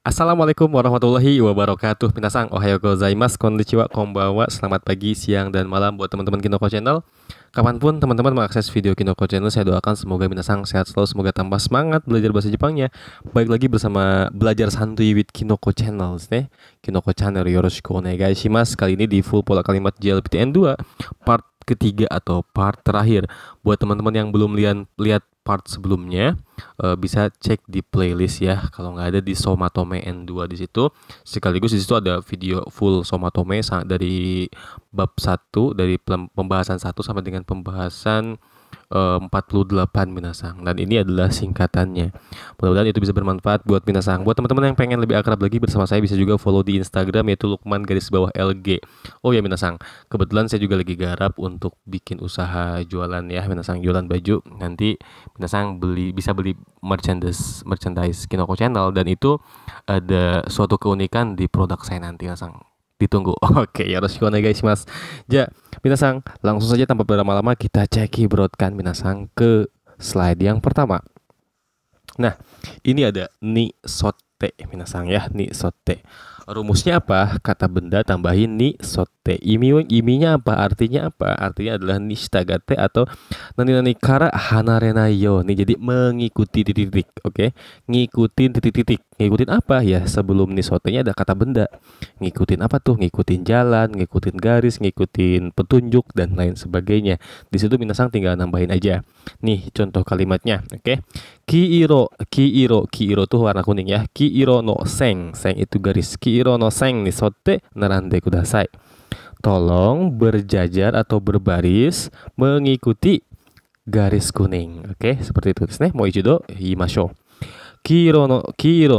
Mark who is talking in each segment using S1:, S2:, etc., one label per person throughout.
S1: Assalamualaikum warahmatullahi wabarakatuh. Minasang, ohayo gozaimasu, konnichiwa, konbanwa. Selamat pagi, siang, dan malam buat teman-teman Kinoko Channel. Kapanpun teman-teman mengakses video Kinoko Channel, saya doakan semoga Minasang sehat selalu, semoga tambah semangat belajar bahasa Jepangnya. Baik lagi bersama Belajar Santuy with Kinoko Channel, Kinoko Channel, yoroshiku onegai shimasu. Kali ini di full pola kalimat JLPTN 2, part ketiga atau part terakhir. Buat teman-teman yang belum lihat part sebelumnya, bisa cek di playlist ya. Kalau nggak ada di Somatome N2 di situ. Sekaligus di situ ada video full Somatome dari bab 1, dari pembahasan 1 sampai dengan pembahasan 48 Minasang. Dan ini adalah singkatannya. Mudah-mudahan itu bisa bermanfaat buat Minasang. Buat teman-teman yang pengen lebih akrab lagi bersama saya, bisa juga follow di Instagram, yaitu Lukman_LG. Oh ya Minasang, kebetulan saya juga lagi garap untuk bikin usaha jualan ya Minasang, jualan baju. Nanti Minasang bisa beli merchandise Kinoko Channel, dan itu ada suatu keunikan di produk saya nanti Minasang. Ditunggu. Oke, yoroshiku onegai shimasu. Ja, Minasang, langsung saja tanpa berlama-lama kita ceki broadcast Minasang ke slide yang pertama. Nah, ini ada ni sotte Minasang ya, ni sotte. Rumusnya apa? Kata benda tambahin ni sotte. Iminya apa? Artinya apa? Artinya adalah ni shitagate atau nani kara hanarenai yo. Nih jadi mengikuti titik-titik, oke? Ngikutin titik-titik. Ngikutin apa ya? Sebelum ni sotte-nya ada kata benda. Ngikutin apa tuh? Ngikutin jalan, ngikutin garis, ngikutin petunjuk dan lain sebagainya. Di situ Minasang tinggal nambahin aja. Nih contoh kalimatnya, oke? Kiiro tuh warna kuning ya. Kiiro no sen itu garis. Kiiro no sen ni sotte narande kudasai. Tolong berjajar atau berbaris mengikuti garis kuning. Oke, seperti itu desu ne. Mo ichido iimashou. Kiiro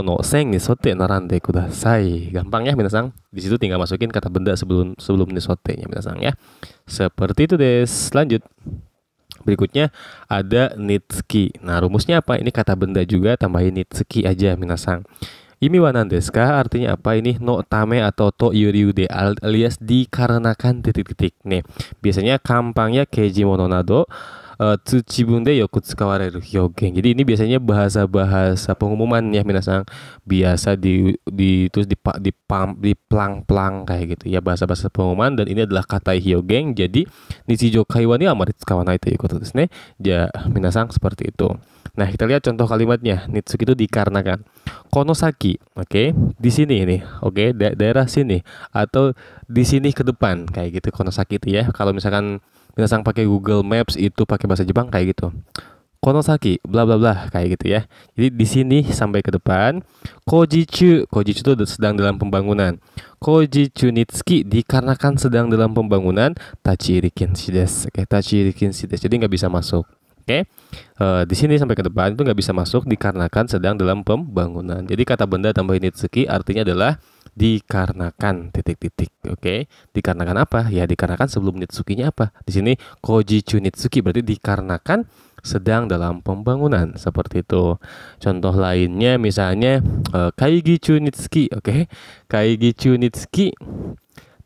S1: no sen ni sotte narande kudasai. Gampang ya Minasang. Di situ tinggal masukin kata benda sebelum ni sotte-nya Minasang ya. Seperti itu des. Lanjut. Berikutnya ada nitsuki. Nah, rumusnya apa? Ini kata benda juga, tambahin nitsuki aja Minasang. Imi wa nan desu ka? Artinya apa ini? No tame atau to yuriude alias dikarenakan titik-titik. Nih, biasanya kampangnya keijimono nado tsuchibun de yoku tsukawareru hyogen. Jadi ini biasanya bahasa-bahasa pengumuman ya Minasang. Biasa terus diplang-plang kayak gitu ya, bahasa-bahasa pengumuman, dan ini adalah kata hyogen. Jadi nichijou kaiwa ni amari tsukawanai to iu koto desu ne. Ya Minasang, seperti itu. Nah, kita lihat contoh kalimatnya. Nitsuki itu dikarenakan. Konosaki, oke, di sini ini, oke, daerah sini atau di sini ke depan kayak gitu. Konosaki itu ya. Kalau misalkan Minasang pakai Google Maps itu pakai bahasa Jepang kayak gitu. Konosaki, bla bla bla kayak gitu ya. Jadi di sini sampai ke depan. Kojichu itu sedang dalam pembangunan. Kojichu nitsuki dikarenakan sedang dalam pembangunan. Tachi kinshi desu. Oke, tachi kinshi desu. Jadi nggak bisa masuk. Oke, di sini sampai ke depan itu nggak bisa masuk dikarenakan sedang dalam pembangunan. Jadi kata benda tambahin nitsuki artinya adalah dikarenakan titik-titik. Oke, dikarenakan apa? Ya dikarenakan sebelum nitsukinya apa? Di sini kojichu nitsuki berarti dikarenakan sedang dalam pembangunan, seperti itu. Contoh lainnya misalnya kaigichu nitsuki. Oke, kaigichu nitsuki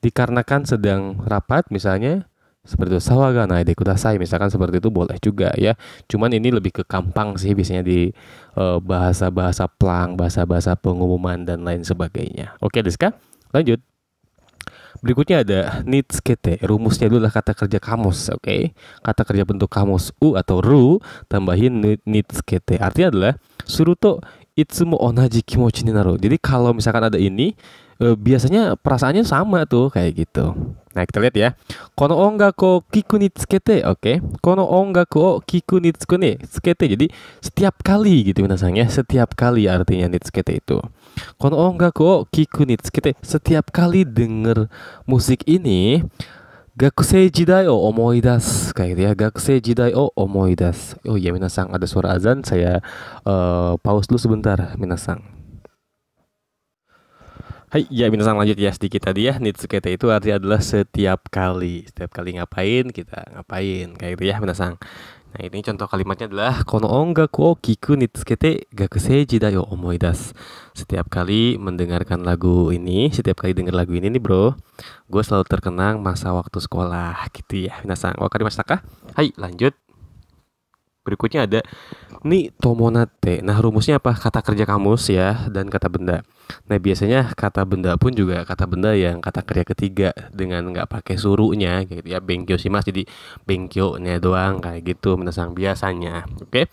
S1: dikarenakan sedang rapat misalnya. Seperti itu, sawaga naide kudasai misalkan, seperti itu boleh juga ya. Cuman ini lebih ke kampang sih biasanya di bahasa-bahasa plang, bahasa-bahasa pengumuman dan lain sebagainya. Oke, Deska. Lanjut. Berikutnya ada nitsukete. Rumusnya dulu adalah kata kerja kamus, oke. Kata kerja bentuk kamus u atau ru tambahin nitsukete. Artinya adalah suruto itsumo onaji kimochi ni naru. Jadi kalau misalkan ada ini biasanya perasaannya sama tuh kayak gitu. Nah, kita lihat ya. Kono ongaku o kiku ni tsukete, oke. Kono ongaku o kiku ni tsukete. Jadi setiap kali gitu Minasang ya. Setiap kali artinya ni tsukete itu. Kono ongaku o kiku ni tsukete. Setiap kali denger musik ini, gakusei jidai o omoidasu kayak gitu ya. Gakusei jidai o omoidasu. Oh iya Minasang, ada suara azan. Saya pause dulu sebentar Minasang. Hai, ya Minasang, lanjut ya sedikit tadi ya. Nitsukete itu artinya adalah setiap kali. Setiap kali ngapain, kita ngapain. Kayak gitu ya Minasang. Nah, ini contoh kalimatnya adalah kono ongaku o kiku nitsukete gakusei jidai o omoidasu. Setiap kali mendengarkan lagu ini, setiap kali dengar lagu ini nih bro, gue selalu terkenang masa waktu sekolah gitu ya Minasang. Wakarimashita ka? Hai, lanjut. Berikutnya ada ni tomonate. Nah, rumusnya apa? Kata kerja kamus ya dan kata benda. Nah, biasanya kata benda pun juga kata benda yang kata kerja ketiga dengan nggak pakai suruhnya gitu ya. Benkyo shimasu jadi benkyo-nya doang kayak gitu menasang biasanya. Oke.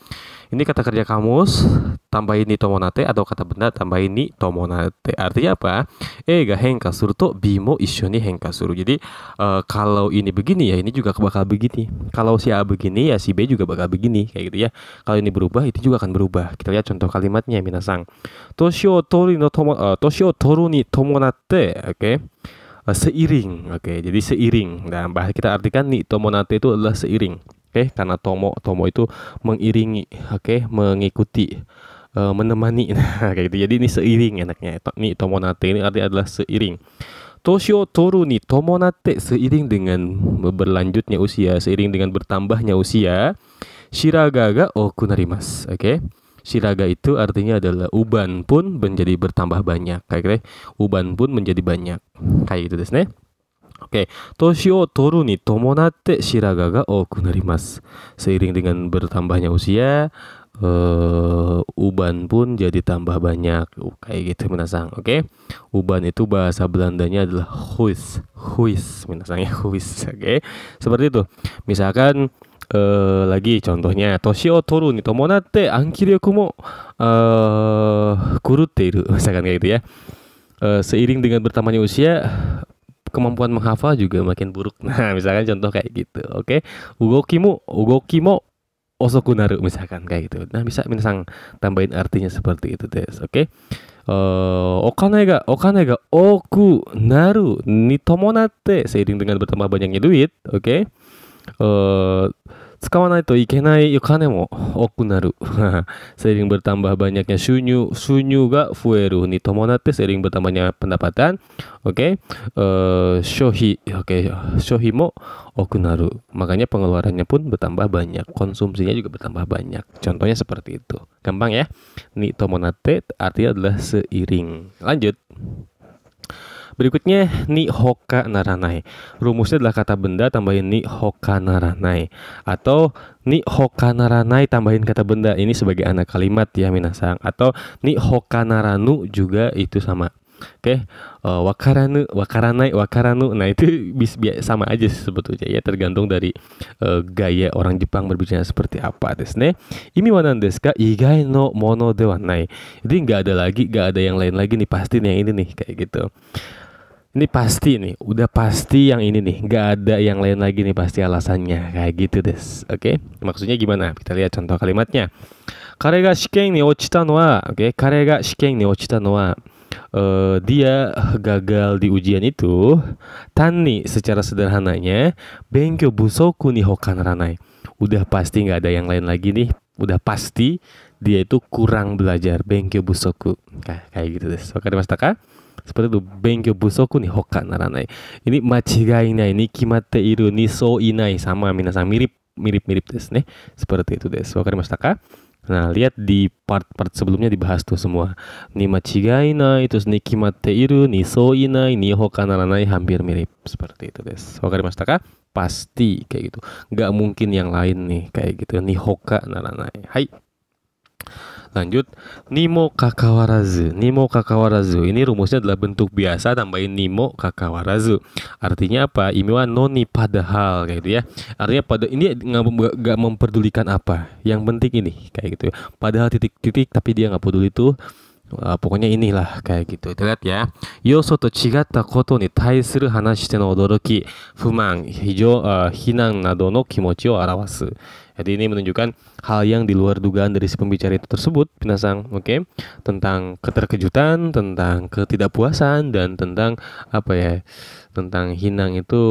S1: Ini kata kerja kamus tambahin ni tomonate atau kata benda tambahin ni tomonate. Artinya apa? Ga henka suru to B mo issho ni henka suru. Jadi kalau ini begini ya ini juga bakal begini. Kalau si A begini ya si B juga bakal begini kayak gitu ya. Kalau ini berubah itu juga akan berubah. Kita lihat contoh kalimatnya minasang. Toshi o toru ni tomonate, oke. Seiring, oke. Jadi seiring. Nah, kita artikan ni tomonate itu adalah seiring. Oke, karena tomo itu mengiringi, oke, mengikuti, menemani. Nah, kayak gitu. Jadi ini seiring enaknya. Ni tomonate ini artinya adalah seiring. Toshi o toru ni tomonate seiring dengan berlanjutnya usia, seiring dengan bertambahnya usia, shiraga ga oku narimasu. Oke. Shiraga itu artinya adalah uban pun menjadi bertambah banyak. Kayak gitu. Uban pun menjadi banyak. Kayak gitu desu ne. Oke, toshi o toru ni tomonatte shiraga ga oku narimasu. Seiring dengan bertambahnya usia, uban pun jadi tambah banyak. Kayak gitu minasang. Oke. Uban itu bahasa Belandanya adalah huis. Huis minasang ya, huis. Oke. Seperti itu. Misalkan lagi contohnya toshi o toru ni tomonatte ankiryoku mo kurutteiru. Misalkan kayak gitu ya. Seiring dengan bertambahnya usia, kemampuan menghafal juga makin buruk. Nah, misalkan contoh kayak gitu. Oke. Ugoki mo osoku naru misalkan kayak gitu. Nah, bisa minasang tambahin artinya seperti itu des. Oke. Okane ga oku naru ni tomonatte seiring dengan bertambah banyaknya duit, oke. 使わないといけない金も多くなる. Seiring bertambah banyaknya sunyu ga fueru ni tomonatte seiring bertambahnya pendapatan, oke. Shohi, oke. Shohi mo oku naru. Makanya pengeluarannya pun bertambah banyak, konsumsinya juga bertambah banyak. Contohnya seperti itu. Gampang ya. Ni tomonatte artinya adalah seiring. Lanjut. Berikutnya ni hoka naranai. Rumusnya adalah kata benda tambahin ni hoka naranai atau ni hoka naranai tambahin kata benda. Ini sebagai anak kalimat ya minasang. Atau ni hoka naranu juga itu sama. Oke. Wakaranu, wakaranai, wakaranu. Nah, itu sama aja sebetulnya ya, tergantung dari gaya orang Jepang berbicara seperti apa desu ne. Imi wa nan desu ka? Igai no mono de wa nai. Jadi enggak ada yang lain lagi nih, pasti nih yang ini nih kayak gitu. Ini pasti nih, udah pasti yang ini nih, nggak ada yang lain lagi nih, pasti alasannya kayak gitu des. Oke, maksudnya gimana? Kita lihat contoh kalimatnya. Kare ga shiken ni ochita no wa, oke, kare ga shiken ni ochita no wa, dia gagal di ujian itu. Tani secara sederhananya, benkyo busoku ni hoka naranai. Udah pasti nggak ada yang lain lagi nih, udah pasti dia itu kurang belajar, benkyo busoku. Kayak gitu des. Wakarimashita ka? Seperti itu, benkyo busoku ni hoka naranai. Ini machigai nai ni kimatte iru ni so inai, sama minasang mirip desu ne. Seperti itu desu. Wakarimashita ka? Nah, lihat di part-part sebelumnya dibahas tuh semua. Ni machigai nai, terus ni kimatte iru, ni so inai, ni hoka naranai hampir mirip. Seperti itu desu. Wakarimashita ka? Pasti kayak gitu. Nggak mungkin yang lain nih kayak gitu. Ni hoka naranai. Hai. Lanjut, nimo kakawarazu. Nimo kakawarazu ini rumusnya adalah bentuk biasa tambahin nimo kakawarazu. Artinya apa? Imi wa noni padahal kayak gitu ya. Artinya pada ini nggak memperdulikan apa. Yang penting ini kayak gitu. Padahal titik-titik tapi dia nggak peduli tuh. Pokoknya inilah kayak gitu. Kita lihat ya. Yoso to chigatta koto ni taisuru hanashite no odoroki, fuman, hinan nado no kimochi o arawasu. Jadi ini menunjukkan hal yang di luar dugaan dari si pembicara itu tersebut, minasang, oke? Tentang keterkejutan, tentang ketidakpuasan, dan tentang apa ya? Tentang hinang itu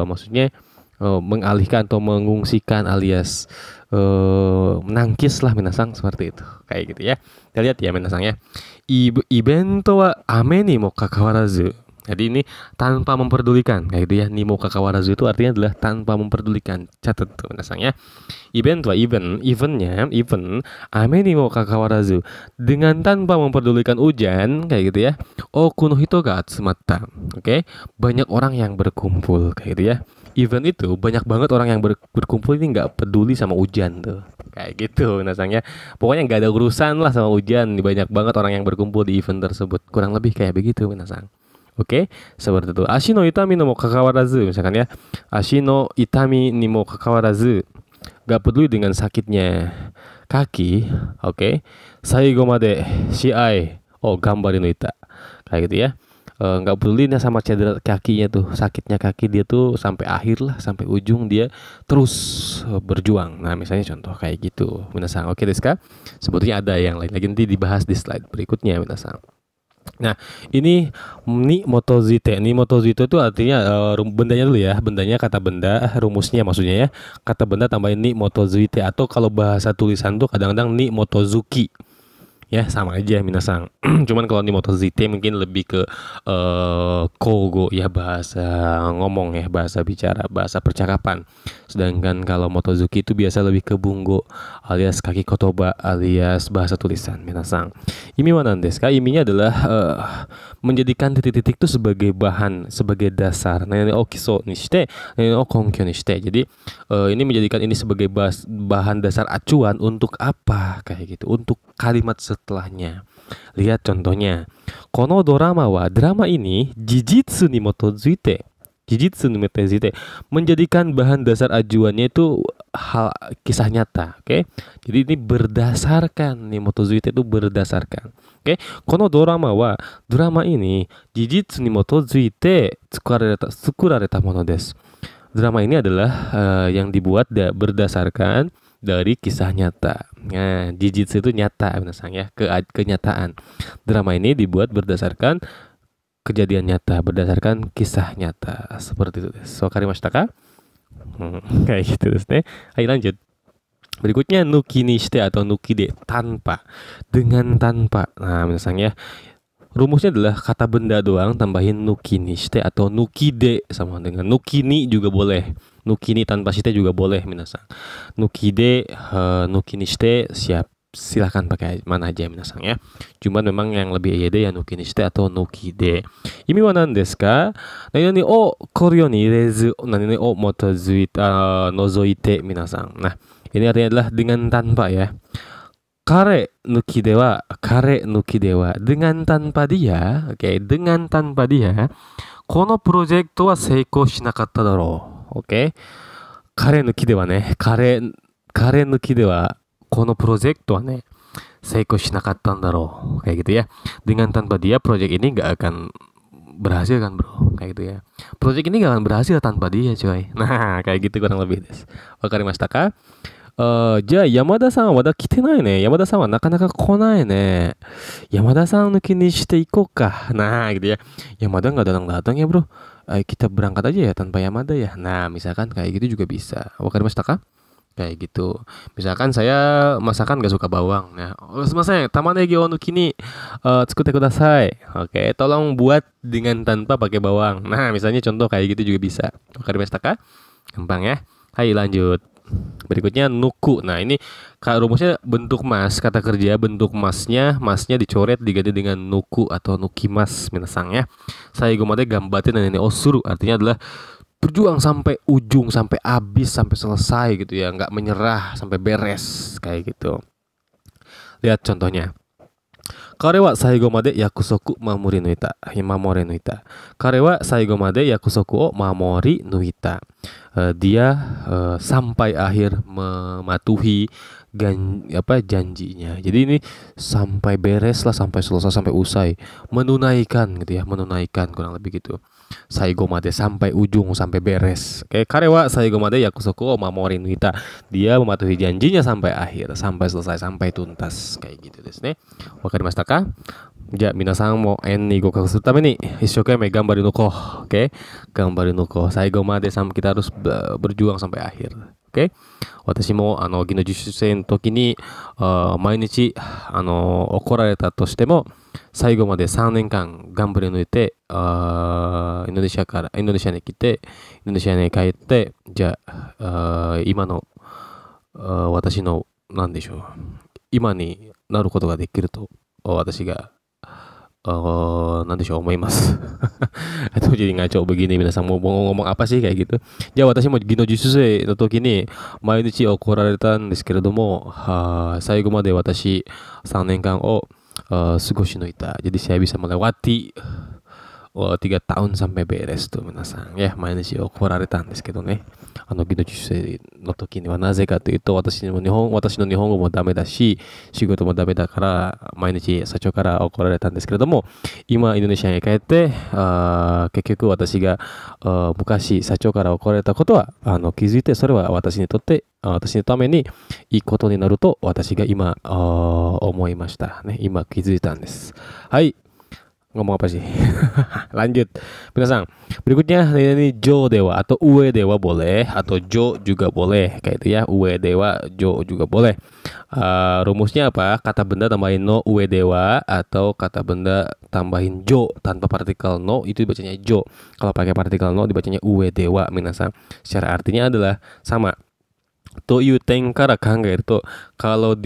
S1: maksudnya mengalihkan atau mengungsikan alias menangkis lah minasang, seperti itu. Kayak gitu ya. Kita lihat ya minasang ya. Ibento wa ame ni mo kakawarazu. Jadi ini tanpa memperdulikan kayak gitu ya. Nimo kakawarazu itu artinya adalah tanpa memperdulikan. Catat tuh minasang ya. Event ame nimo kakawarazu, dengan tanpa memperdulikan hujan kayak gitu ya. Oku no hito ga atsumatta. Oke. Banyak orang yang berkumpul kayak gitu ya. event itu banyak banget orang yang berkumpul ini nggak peduli sama hujan tuh. Kayak gitu nasangnya. Pokoknya nggak ada urusan lah sama hujan. Banyak banget orang yang berkumpul di event tersebut. Kurang lebih kayak begitu nasang. Oke, seperti itu. Ashi no itami ni mo kakawarazu, misalkan ya. Ashi no itami ni mo kakawarazu. Gak peduli dengan sakitnya kaki, oke. Saigo made shiai gambari no ita. Kayak gitu ya. Nggak peduli sama cedera kakinya tuh, sakitnya kaki dia tuh sampai akhir lah, sampai ujung dia terus berjuang. Nah misalnya contoh kayak gitu minasang. Oke desu ka? Sebetulnya ada yang lain lagi, nanti dibahas di slide berikutnya minasang. Nah ini ni motozuite. Ni motozuite itu artinya bendanya dulu ya, bendanya kata benda, rumusnya maksudnya ya, kata benda tambahin ni motozuite, atau kalau bahasa tulisan tuh kadang-kadang ni motozuki. Ya sama aja minasang. Cuman kalau di motozuite mungkin lebih ke kogo ya, bahasa ngomong ya, bahasa bicara, bahasa percakapan. Sedangkan kalau motozuki itu biasa lebih ke bungo alias kaki kotoba alias bahasa tulisan minasang. Imi wa nan desu ka? Iminya adalah menjadikan titik-titik itu sebagai bahan, sebagai dasar. Nah, kiso ni shite, konkyo ni shite. Jadi ini menjadikan ini sebagai bahan dasar acuan untuk apa kayak gitu, untuk kalimat setelahnya. Lihat contohnya. Kono drama ini jijitsu ni motozuite. Jijitsu ni motozuite menjadikan bahan dasar ajuannya itu hal kisah nyata, oke? Jadi ini berdasarkan nih, motozuite itu berdasarkan. Oke, kono drama ini jijitsu ni motozuite tsukurareta mono desu. Drama ini adalah yang dibuat berdasarkan dari kisah nyata. Nah, jijitsu itu nyata minasang ya, kenyataan. Drama ini dibuat berdasarkan kejadian nyata, berdasarkan kisah nyata. Seperti itu. Wakarimashita ka? Kayak gitu desu ne. Ayo lanjut. Berikutnya nuki ni shite atau nuki de, tanpa, dengan tanpa. Nah, minasang ya, rumusnya adalah kata benda doang tambahin nuki ni shite atau nuki de, sama dengan nuki ni juga boleh. Nuki ni tanpa shite juga boleh minasang. Nuki de, nuki ni shite siap, silahkan pakai mana aja minasang ya. Cuman memang yang lebih ide ya nuki ni shite atau nuki de. Imi wa nan desu ka? Nani o koryo ni irezu, nani o motozuite nozoite minasang. Nah, ini artinya adalah dengan tanpa ya. Kare nuki dewa, dengan tanpa dia, oke, dengan tanpa dia, kono project wa seikou shinakatta daro. Oke. Kare nuki dewa ne, kare nuki dewa kono project wa ne seikou shinakatta daro. Kayak gitu ya. Dengan tanpa dia project ini nggak akan berhasil kan bro, kayak gitu ya. Project ini nggak akan berhasil tanpa dia coy. Nah kayak gitu kurang lebih des. Wakarimashita ka? じゃあ山田さんはまだ来てないね。山田さんはなかなか来ないね. 山田さん 抜きにしていこうか. Nah gitu ya. Yamada nggak datang-datang ya bro. Kita berangkat aja ya tanpa Yamada ya. Nah misalkan kayak gitu juga bisa. Wakarimashita ka? Kayak gitu. Misalkan saya masakan gak suka bawang. Nah, sumimasen, tamanegi o nuki ni tsukutte kudasai. Oke, tolong buat dengan tanpa pakai bawang. Nah, misalnya contoh kayak gitu juga bisa. Wakarimashita ka? Gampang ya. Hai lanjut. Berikutnya nuku. Nah ini rumusnya bentuk mas, kata kerja bentuk masnya dicoret diganti dengan nuku atau nukimas minasang ya. Saigo made gambatte nani osuru, artinya adalah berjuang sampai ujung, sampai habis, sampai selesai gitu ya, nggak menyerah sampai beres kayak gitu. Lihat contohnya. Kare wa saigo made yakusoku mamori nuita. Mamori nuita. Kare wa saigo made yakusoku o mamori nuita. Dia sampai akhir mematuhi janjinya. Jadi ini sampai beres lah, sampai selesai, sampai usai, menunaikan gitu ya, menunaikan kurang lebih gitu. Saigo made sampai ujung, sampai beres. Oke, kare wa saigo made yakusoku o mamori nuita. Dia mematuhi janjinya sampai akhir, sampai selesai, sampai tuntas kayak gitu desu ne. Wakarimashita ka? Ja, minasang mo en ni gokaku suru tame ni isshoukeme gambari nuko. Oke, gambari nuko. Saigo made kita harus berjuang sampai akhir. Oke. Watashi mo gino jushusen toki ni mainichi okorareta to shite mo saigo made 3年間頑張り抜いてインドネシアに来てインドネシアに帰ってじゃあ今の私の何でしょう今になることができると私が nanti show omoimasu. Itu jadi ngaco begini, minasan mau ngomong apa sih kayak gitu. Ya watashi mo gino jususe no toki ni mainichi okorareta n desu keredomo, saigo made watashi 3 年間 o sugoshi no ita. Jadi saya bisa melewati 3 tahun sampai beres tuh minasan ya. Mainichi okorareta n desu kedo ne. Gino jususe no toki ni wa naze ka to itu watashi no nihongo mo dame da shi, shigoto mo dame da kara mainichi sacho kara okorareta n desu keredomo, ima Indonesiaに帰って、結局私が昔社長から怒られたことは気づいて、それは私にとって私のためにいいことになると私が今思いましたね。今気づいたんです。はい、ngomong apa sih? Lanjut. Minasan, berikutnya ini jo dewa atau ue dewa boleh, atau jo juga boleh kayak itu ya. Ue dewa, jo juga boleh. Rumusnya apa? Kata benda tambahin no ue dewa, atau kata benda tambahin jo tanpa partikel no itu dibacanya jo. Kalau pakai partikel no dibacanya ue dewa minasan. Secara artinya adalah sama. To you think kara kangeru to, kalau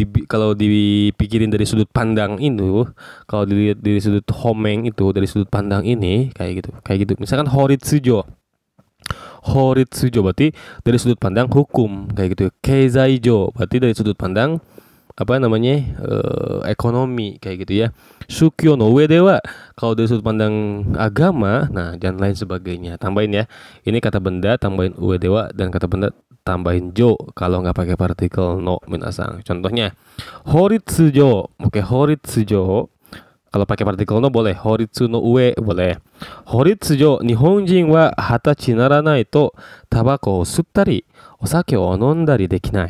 S1: dipikirin dari sudut pandang itu, kalau dilihat dari sudut homeng itu, dari sudut pandang ini kayak gitu. Misalkan horitsujo berarti dari sudut pandang hukum kayak gitu. Keizaijo berarti dari sudut pandang apa namanya ekonomi kayak gitu ya. Shukyo no ue dewa kalau dari sudut pandang agama, nah dan lain sebagainya. Tambahin ya, ini kata benda tambahin ue dewa dan kata benda tambahin jo kalau nggak pakai partikel no minasan. Contohnya horitsujo, oke horitsujo kalau pakai partikel no boleh, horitsu no ue boleh. Horitsujo nihonjin wa 20 naranai to tabako o suttari osake o nondari dekinai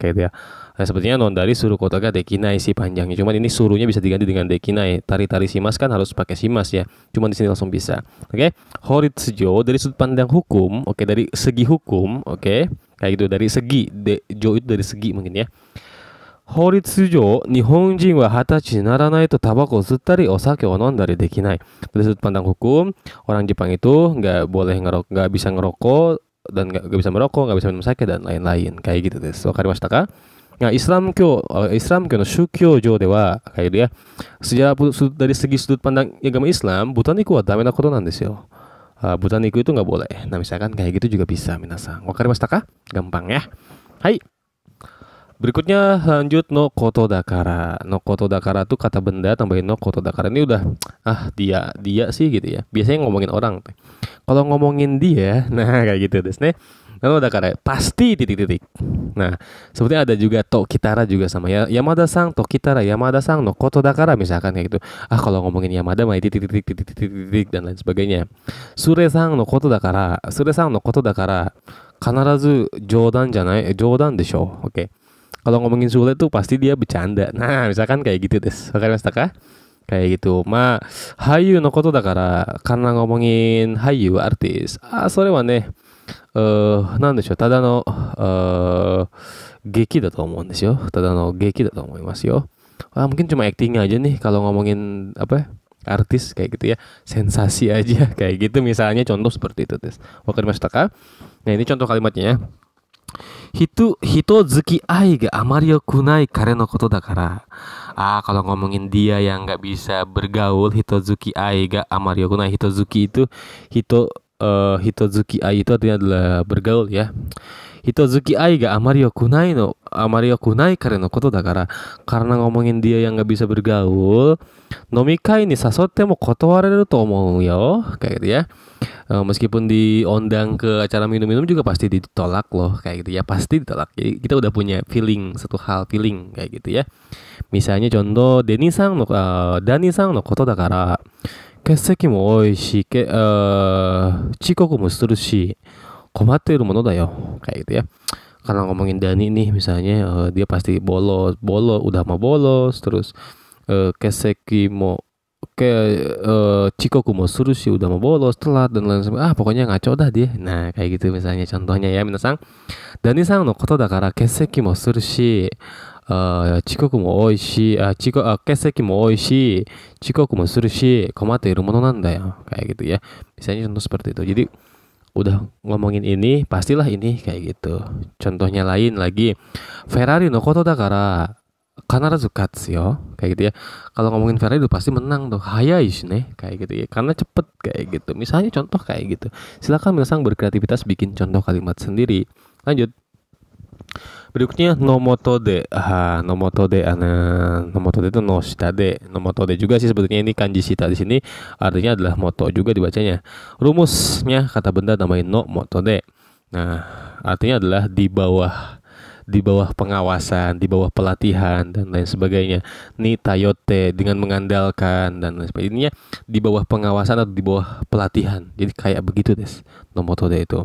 S1: kayak gitu ya. Nah, sepertinya nondari suruh kota ga dekinai sih panjangnya. Cuman ini suruhnya bisa diganti dengan dekinai. Tari-tari simas kan harus pakai simas ya. Cuman di sini langsung bisa. Oke. Horitsujo dari sudut pandang hukum, oke, dari segi hukum, oke. Kayak gitu dari segi jo itu dari segi mungkin ya. Horitsujo nihonjin wa 20 naranai to tabako suttari osake o nondari dekinai. Dari sudut pandang hukum, orang Jepang itu nggak bisa ngerokok dan nggak bisa merokok, nggak bisa minum sake dan lain-lain. Kayak gitu desu. Wakarimashita ka? Nah, Islam kyo no shukyo jo dewa kayak dia sejarah dari segi sudut pandang agama Islam, butaniku wa dame na koto nan desu yo. Butaniku itu nggak boleh. Nah, misalkan kayak gitu juga bisa minasan. Wakarimashita ka? Gampang ya. Hai. Berikutnya lanjut no koto dakara. No koto dakara tuh kata benda tambahin no koto dakara. Ini udah dia sih gitu ya. Biasanya ngomongin orang. Kalau ngomongin dia, nah kayak gitu desu ne. No dakara pasti titik-titik. Nah, sebetulnya ada juga to kitara juga sama ya. Yamada-san to kitara, Yamada-san no koto dakara misalkan kayak gitu. Kalau ngomongin Yamada mah titik-titik dan lain sebagainya. Sure-san no koto dakara, Sure-san no koto dakara. Kanarazu jodan janai, jodan desho. Oke. Kalau ngomongin Sule tuh pasti dia bercanda. Nah, misalkan kayak gitu des. Wakarimashita ka? Kayak gitu. Hayu no koto dakara, karena ngomongin hayu artis. Sore wa ne, tada no geki da to omoun desu yo. Tada no geki da to omoimasu yo. Mungkin cuma acting aja nih kalau ngomongin apa? Artis kayak gitu ya. Sensasi aja kayak gitu misalnya, contoh seperti itu des. Wakarimashita ka? Nah, ini contoh kalimatnya ya. Hitozuki ai ga amari yoku nai kare no koto dakara. Kalau ngomongin dia yang nggak bisa bergaul, hitozuki ai ga amari yoku nai. Hitozuki itu hitozuki ai itu artinya adalah bergaul ya. Hitozuki ai ga amari yoku nai kare no koto dakara. Karena ngomongin dia yang nggak bisa bergaul, nomikai ni sasotte mo kotowareru to omou yo, kayak gitu ya. Meskipun diundang ke acara minum-minum juga pasti ditolak loh kayak gitu ya, pasti ditolak. Jadi kita udah punya satu hal feeling kayak gitu ya. Misalnya contoh Dani-san no koto dakara kesseki mo oi shi chikoku mo suru shi komatteru mono da yo, kayak gitu ya. Karena ngomongin Dani nih misalnya, dia pasti bolos udah mau bolos, terus kesseki mo chikoku mo suru shi udah mau bolos, telat dan lain sebagainya. Pokoknya ngaco dah dia. Nah, kayak gitu misalnya contohnya ya, minasan. Dani-san no koto dakara kesseki mo suru shi chikoku mo oi shi kesseki mo oi shi chikoku mo suru shi komatteru mono nan da yo, kayak gitu ya. Misalnya contoh seperti itu. Jadi udah ngomongin ini pastilah ini kayak gitu. Contohnya lain lagi, Ferrari no koto dakara Kanarazu katsu yo, kayak gitu ya. Kalau ngomongin Ferrari udah pasti menang tuh, hayai shi ne, kayak gitu ya. Karena cepet kayak gitu. Misalnya contoh kayak gitu. Silakan minasan berkreativitas bikin contoh kalimat sendiri. Lanjut. Berikutnya nomotode. Nomotode nomotode itu no shita de. Nomotode juga sih sebetulnya ini kanji shita di sini artinya adalah moto juga dibacanya. Rumusnya kata benda namain no motode. Nah, artinya adalah di bawah pengawasan, di bawah pelatihan dan lain sebagainya. Ni tayote dengan mengandalkan dan lain sebagainya. Di bawah pengawasan atau di bawah pelatihan. Jadi kayak begitu des. Nomotode itu.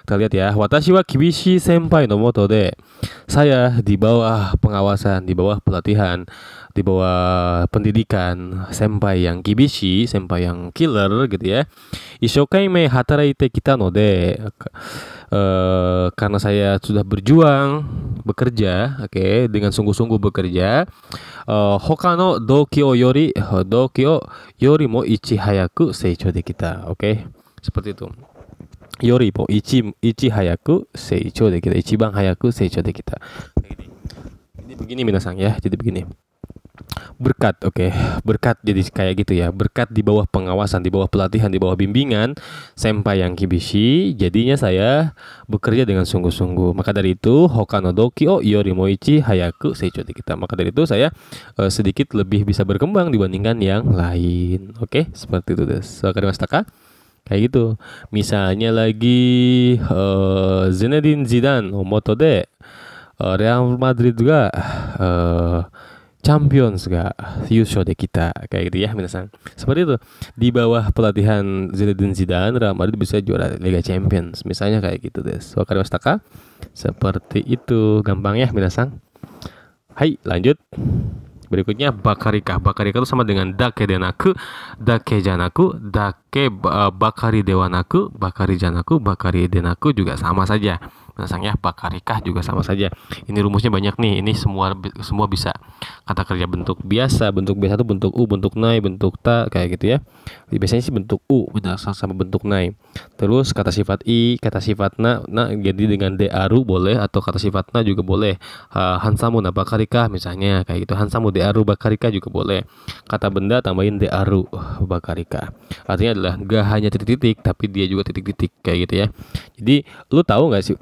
S1: Kita lihat ya. Watashi wa kibishi senpai no motode. Saya di bawah pengawasan, di bawah pelatihan, di bawah pendidikan senpai yang kibishi, senpai yang killer gitu ya. Ishokaime hataraite kita no de. Karena saya sudah berjuang bekerja, oke, dengan sungguh-sungguh bekerja. Hoka no doki o yori mo ichi hayaku seichou de kita, oke, seperti itu. Yori mo ichi hayaku seichou de kita, ichiban hayaku seichou de kita. Jadi begini minasang ya, jadi begini. Berkat, oke. Berkat jadi kayak gitu ya. Berkat di bawah pengawasan, di bawah pelatihan, di bawah bimbingan senpai yang kibishi, jadinya saya bekerja dengan sungguh-sungguh. Maka dari itu, hoka no doki o yori mo ichi hayaku seichou de kita. Maka dari itu saya sedikit lebih bisa berkembang dibandingkan yang lain. Oke, seperti itu des. Wakarimashita ka? Kayak gitu. Misalnya lagi Zinedine Zidane no moto de Real Madrid ga Champions ga Yusho de kita, kayak gitu ya minasan. Seperti itu. Di bawah pelatihan Zinedine Zidane, Real Madrid bisa juara Liga Champions. Misalnya kayak gitu des. Wakarimashita ka? Seperti itu. Gampang ya minasan. Hai, lanjut. Berikutnya bakarika. Bakarika itu sama dengan dake denaku, dake janaku, dake bakari dewanaku, bakari janaku, bakari denaku juga sama saja. Misalnya bakarika juga sama saja. Ini rumusnya banyak nih. Ini semua bisa. Kata kerja bentuk biasa itu bentuk u, bentuk nai, bentuk ta, kayak gitu ya. Biasanya sih bentuk u benar sama bentuk nai. Terus kata sifat i, kata sifat na jadi dengan de aru boleh, atau kata sifat na juga boleh. Hansamu na bakarika misalnya kayak gitu. Hansamu de aru bakarika juga boleh. Kata benda tambahin de aru bakarika. Artinya adalah gak hanya titik-titik tapi dia juga titik-titik kayak gitu ya. Jadi lu tahu nggak sih?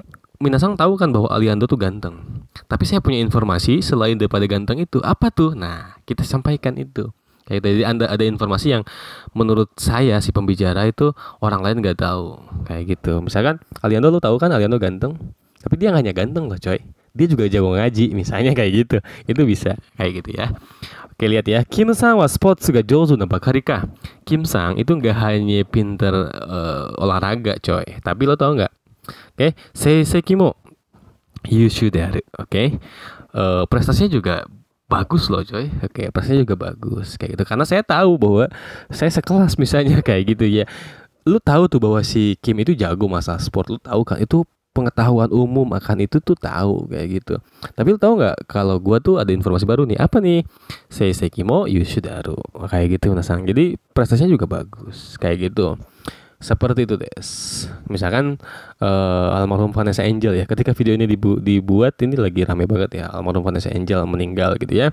S1: Minasang tahu kan bahwa Aliando tuh ganteng. Tapi saya punya informasi selain daripada ganteng itu. Apa tuh? Nah, kita sampaikan itu. Kayak tadi ada informasi yang menurut saya si pembicara itu orang lain nggak tahu. Kayak gitu. Misalkan Aliando, lu tahu kan Aliando ganteng. Tapi dia nggak hanya ganteng loh coy. Dia juga jago ngaji. Misalnya kayak gitu. Itu bisa kayak gitu ya. Oke, lihat ya. Kim Sang wa sports ga jouzu na bakari ka. Kim Sang itu nggak hanya pinter olahraga coy. Tapi lo tau nggak? Oke, seiseki mo yushu de aru. Oke, prestasinya juga bagus loh coy. Oke, prestasinya juga bagus kayak gitu. Karena saya tahu bahwa saya sekelas misalnya kayak gitu ya. Lu tahu tuh bahwa si Kim itu jago masalah sport. Lu tahu kan itu pengetahuan umum akan itu tuh tahu kayak gitu. Tapi lu tahu nggak kalau gua tuh ada informasi baru nih. Apa nih? Seiseki mo yushu de aru. Kayak gitu nasang. Jadi prestasinya juga bagus kayak gitu. Seperti itu des. Misalkan almarhum Vanessa Angel ya. Ketika video ini dibuat ini lagi rame banget ya. Almarhum Vanessa Angel meninggal gitu ya.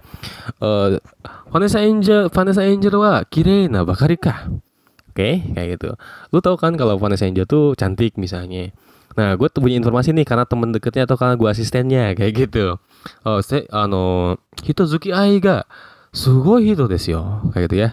S1: Vanessa Angel wa kirei na bakari ka. Oke, kayak gitu. Lu tahu kan kalau Vanessa Angel tuh cantik misalnya. Nah, gue punya informasi nih karena temen deketnya atau karena gue asistennya kayak gitu. Hitozuki ai ga sugoi hito desu yo. Kayak gitu ya.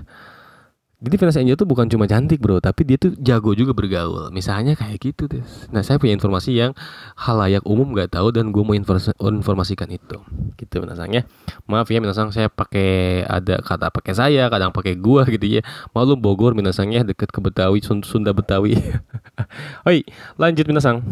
S1: Jadi Vanessa Angel tuh bukan cuma cantik bro, tapi dia tuh jago juga bergaul. Misalnya kayak gitu deh. Nah, saya punya informasi yang halayak umum nggak tahu dan gue mau informasikan itu. Gitu minasangnya. Maaf ya minasang, saya pakai ada kata pakai saya, kadang pakai gua gitu ya. Maklum Bogor minasangnya deket ke Betawi, Sunda Betawi. Oi, lanjut minasang.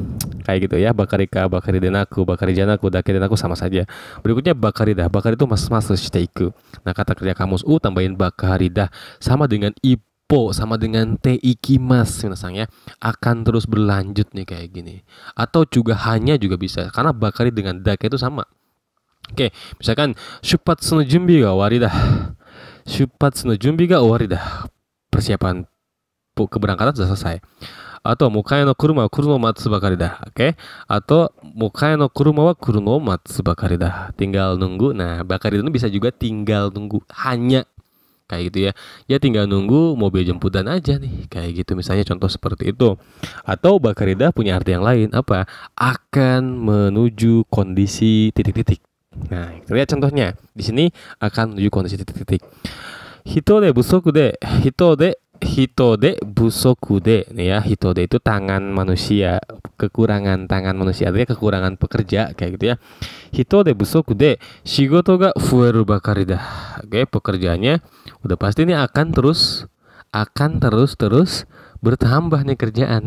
S1: Kayak gitu ya. Bakarika, bakari denaku, bakari janaku, dake denaku sama saja. Berikutnya bakarida. Bakari itu mas shiteiku. Nah, kata kerja kamus u tambahin bakarida sama dengan ipo, sama dengan te ikimas minasang ya, akan terus berlanjut nih kayak gini, atau juga hanya juga bisa karena bakari dengan dake itu sama. Oke, misalkan shupatsu no junbi ga owari da. Shupatsu no junbi ga owari da. Persiapan keberangkatan sudah selesai. atau mukae no kuruma wa kuru no matsu bakari da. Oke. Atau mukae no kuruma wa kuru no matsu bakari da. Tinggal nunggu. Nah, bakari itu bisa juga tinggal nunggu, hanya kayak gitu ya. Ya tinggal nunggu mobil jemputan aja nih. Kayak gitu misalnya, contoh seperti itu. Atau bakarida punya arti yang lain, apa? Akan menuju kondisi titik-titik. Nah, kita lihat contohnya. Di sini akan menuju kondisi titik-titik. Hitode busoku de, hitode busoku de nih ya. Hitode itu tangan manusia, kekurangan tangan manusia, artinya kekurangan pekerja kayak gitu ya. Hitode busoku de shigoto ga fueru bakari da. Oke, pekerjaannya udah pasti ini akan terus bertambah nih kerjaan.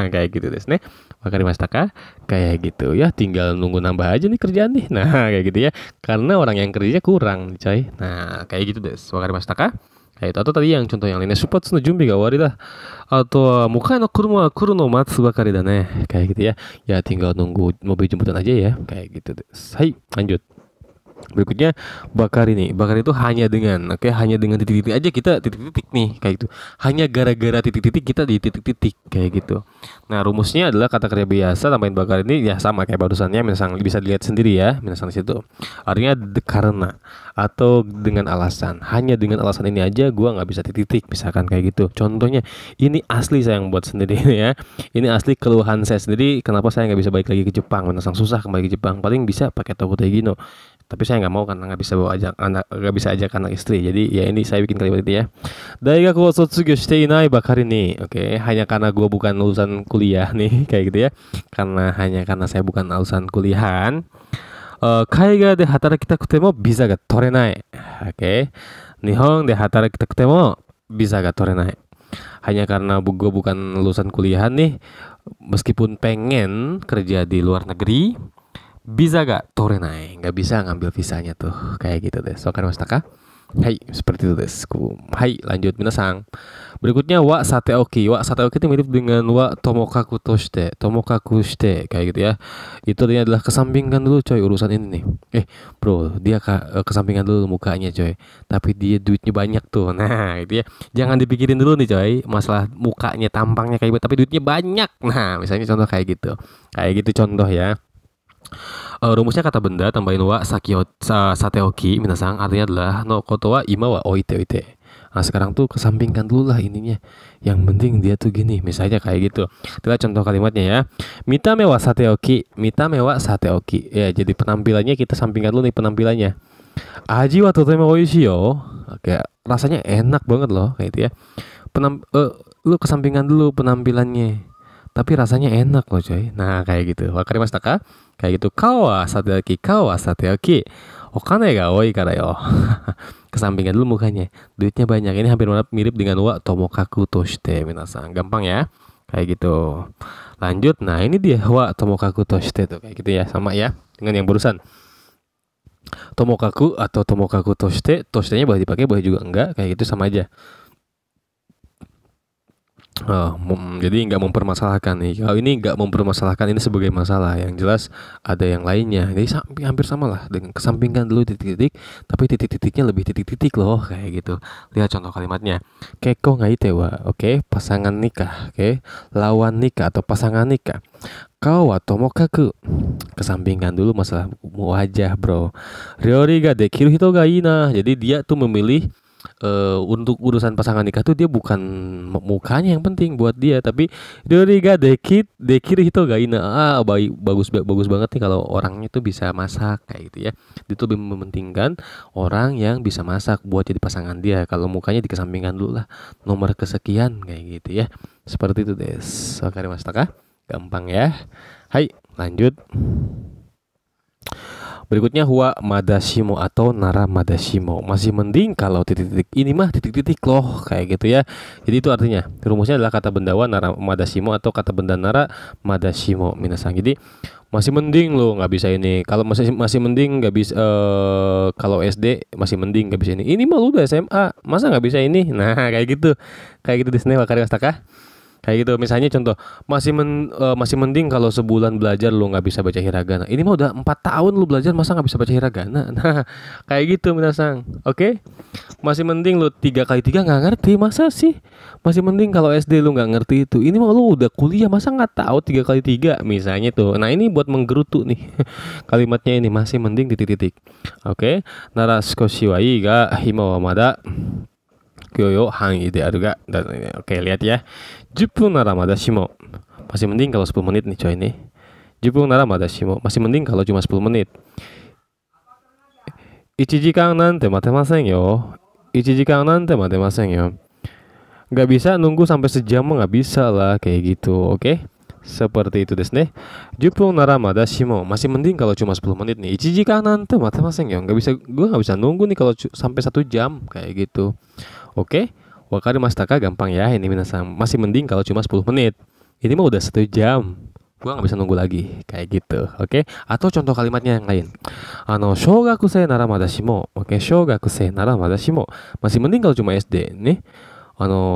S1: Kayak gitu desu ne. Wakarimashita ka? Kayak gitu ya, tinggal nunggu nambah aja nih kerjaan nih. Nah, kayak gitu ya. Karena orang yang kerja kurang, coy. Nah, kayak gitu desu. Wakarimashita ka? Kayak itu. Atau tadi yang contoh yang lainnya, shupatsu no junbi ga owari da. Atau mukai no kuruma wa kuru no matsu bakari da ne. Kayak gitu ya. Ya tinggal nunggu mobil jemputan aja ya. Kayak gitu desu. Hai, lanjut. Berikutnya bakari nih. Bakari itu hanya dengan, oke, hanya dengan titik-titik aja kita titik-titik nih, kayak gitu. Hanya gara-gara titik-titik kita di titik-titik kayak gitu. Nah, rumusnya adalah kata kerja biasa tambahin bakari ini ya sama kayak barusannya, misalnya bisa dilihat sendiri ya, misalnya di situ. Artinya karena atau dengan alasan. Hanya dengan alasan ini aja gua nggak bisa titik-titik, misalkan kayak gitu. Contohnya ini asli saya yang buat sendiri ya. Ini asli keluhan saya sendiri, kenapa saya nggak bisa balik lagi ke Jepang, menasang susah kembali ke Jepang. Paling bisa pakai Tokuto Gino. Tapi saya nggak mau karena nggak bisa bawa nggak bisa ajak anak istri. Jadi ya ini saya bikin kalimat ini ya. Daigaku wo sotsugyou shite inai bakari ni. Oke, hanya karena gue bukan lulusan kuliah nih, kayak gitu ya. Hanya karena saya bukan lulusan kuliahan. Kaiga de hatarakitaku mo bisa ga torenai. Oke. Nihon de hatarakitaku mo bisa ga torenai. Hanya karena gue bukan lulusan kuliahan nih, meskipun pengen kerja di luar negeri, bisa gak torenai, nggak bisa ngambil visanya tuh, kayak gitu deh. Wakarimashita ka? Hai, seperti itu desu. Hai, lanjut minasang. Berikutnya wa sateoki. Wa sateoki itu mirip dengan wa tomokaku toshite, tomokaku shite, kayak gitu ya. Itu artinya adalah kesampingkan dulu coy urusan ini nih. Bro, dia kesampingkan dulu mukanya coy. Tapi dia duitnya banyak tuh. Nah, itu ya. Jangan dipikirin dulu nih coy, masalah mukanya, tampangnya kayak gitu, tapi duitnya banyak. Nah, misalnya contoh kayak gitu. Kayak gitu contoh ya. Rumusnya kata benda tambahin wa sateoki minasang, artinya adalah no koto wa ima wa oite oite. Nah, sekarang tuh kesampingkan dulu lah ininya. Yang penting dia tuh gini, misalnya kayak gitu. Kita contoh kalimatnya ya. Mitame wa sateoki, mitame wa sateoki. Ya, jadi penampilannya kita sampingkan dulu nih penampilannya. Aji wa totemo oishii yo. Oke, rasanya enak banget loh, kayak gitu ya. Lu kesampingkan dulu penampilannya, tapi rasanya enak loh coy. Nah, kayak gitu. Wakarimashita ka? Kayak gitu. Kao wa sateoki. Okane ga oi kara yo. Kesampingkan dulu mukanya. Duitnya banyak. Ini hampir mirip dengan wa tomokaku toshite minasang. Gampang ya? Kayak gitu. Lanjut. Nah, ini dia wa tomokaku toshite tuh, kayak gitu ya. Sama ya dengan yang barusan. Tomokaku atau tomokaku toshite. Toshite-nya boleh dipakai, boleh juga enggak. Kayak gitu sama aja. Jadi nggak mempermasalahkan nih. Kalau ini nggak mempermasalahkan ini sebagai masalah. Yang jelas ada yang lainnya. Jadi hampir sama lah dengan kesampingkan dulu titik-titik, tapi titik-titiknya lebih titik-titik loh, kayak gitu. Lihat contoh kalimatnya. Keko ngaite wa, oke, pasangan nikah, oke, lawan nikah atau pasangan nikah. Kau wa tomokaku, kesampingkan dulu masalah wajah bro. Ryori ga dekiru hito ga ii na. Jadi dia tuh memilih untuk urusan pasangan nikah tuh dia bukan mukanya yang penting buat dia, tapi Ryoriga dekiru hito ga ina. Bagus banget nih kalau orangnya tuh bisa masak, kayak gitu ya. Dia tuh lebih mementingkan orang yang bisa masak buat jadi pasangan dia. Kalau mukanya dikesampingkan dulu lah, nomor kesekian, kayak gitu ya. Seperti itu des. Wakarimashita ka? Gampang ya. Hai, lanjut. Berikutnya huwa madashimo atau nara madashimo. Masih mending kalau titik-titik. Ini mah titik-titik loh, kayak gitu ya. Jadi itu artinya rumusnya adalah kata benda wa nara madashimo atau kata benda nara madashimo minasang. Jadi masih mending lo nggak bisa ini. Kalau masih mending nggak bisa. Kalau SD masih mending nggak bisa ini. Ini mah lu udah SMA, masa nggak bisa ini? Nah, kayak gitu di sini. Wakarimashita ka? Kayak gitu. Misalnya contoh, masih mending kalau sebulan belajar lu nggak bisa baca hiragana. Ini mah udah 4 tahun lu belajar masa nggak bisa baca hiragana. Nah, kayak gitu minasang. Oke? Masih mending lu 3 kali 3 nggak ngerti, masa sih? Masih mending kalau SD lu nggak ngerti itu. Ini mah lu udah kuliah masa nggak tahu 3 kali 3 misalnya tuh. Nah, ini buat menggerutu nih. Kalimatnya ini masih mending titik-titik. Oke? Nara skoshi wa ii ga hima wa mada kyoyo hangi de aru ga. Oke, lihat ya. 10分ならまだしも masih mending kalau 10 menit nih coy nih. 10分ならまだしも masih mending kalau cuma 10 menit. 1時間なんて待てませんよ。1時間なんて待てませんよ。Gak bisa nunggu sampai sejam mah nggak bisa lah kayak gitu, oke? Seperti itu desu ne. 10分ならまだしも masih mending kalau cuma 10 menit nih. 1時間なんて待てませんよ. Gue nggak bisa nunggu nih kalau sampai 1 jam kayak gitu. Oke? Wakarimashita ka? Gampang ya ini minasang. Masih mending kalau cuma 10 menit. Ini mah udah 1 jam. Gua nggak bisa nunggu lagi kayak gitu, oke? Atau contoh kalimatnya yang lain. Shougakusei nara mada shimo. Oke, shougakusei nara mada shimo. Masih mending kalau cuma SD nih.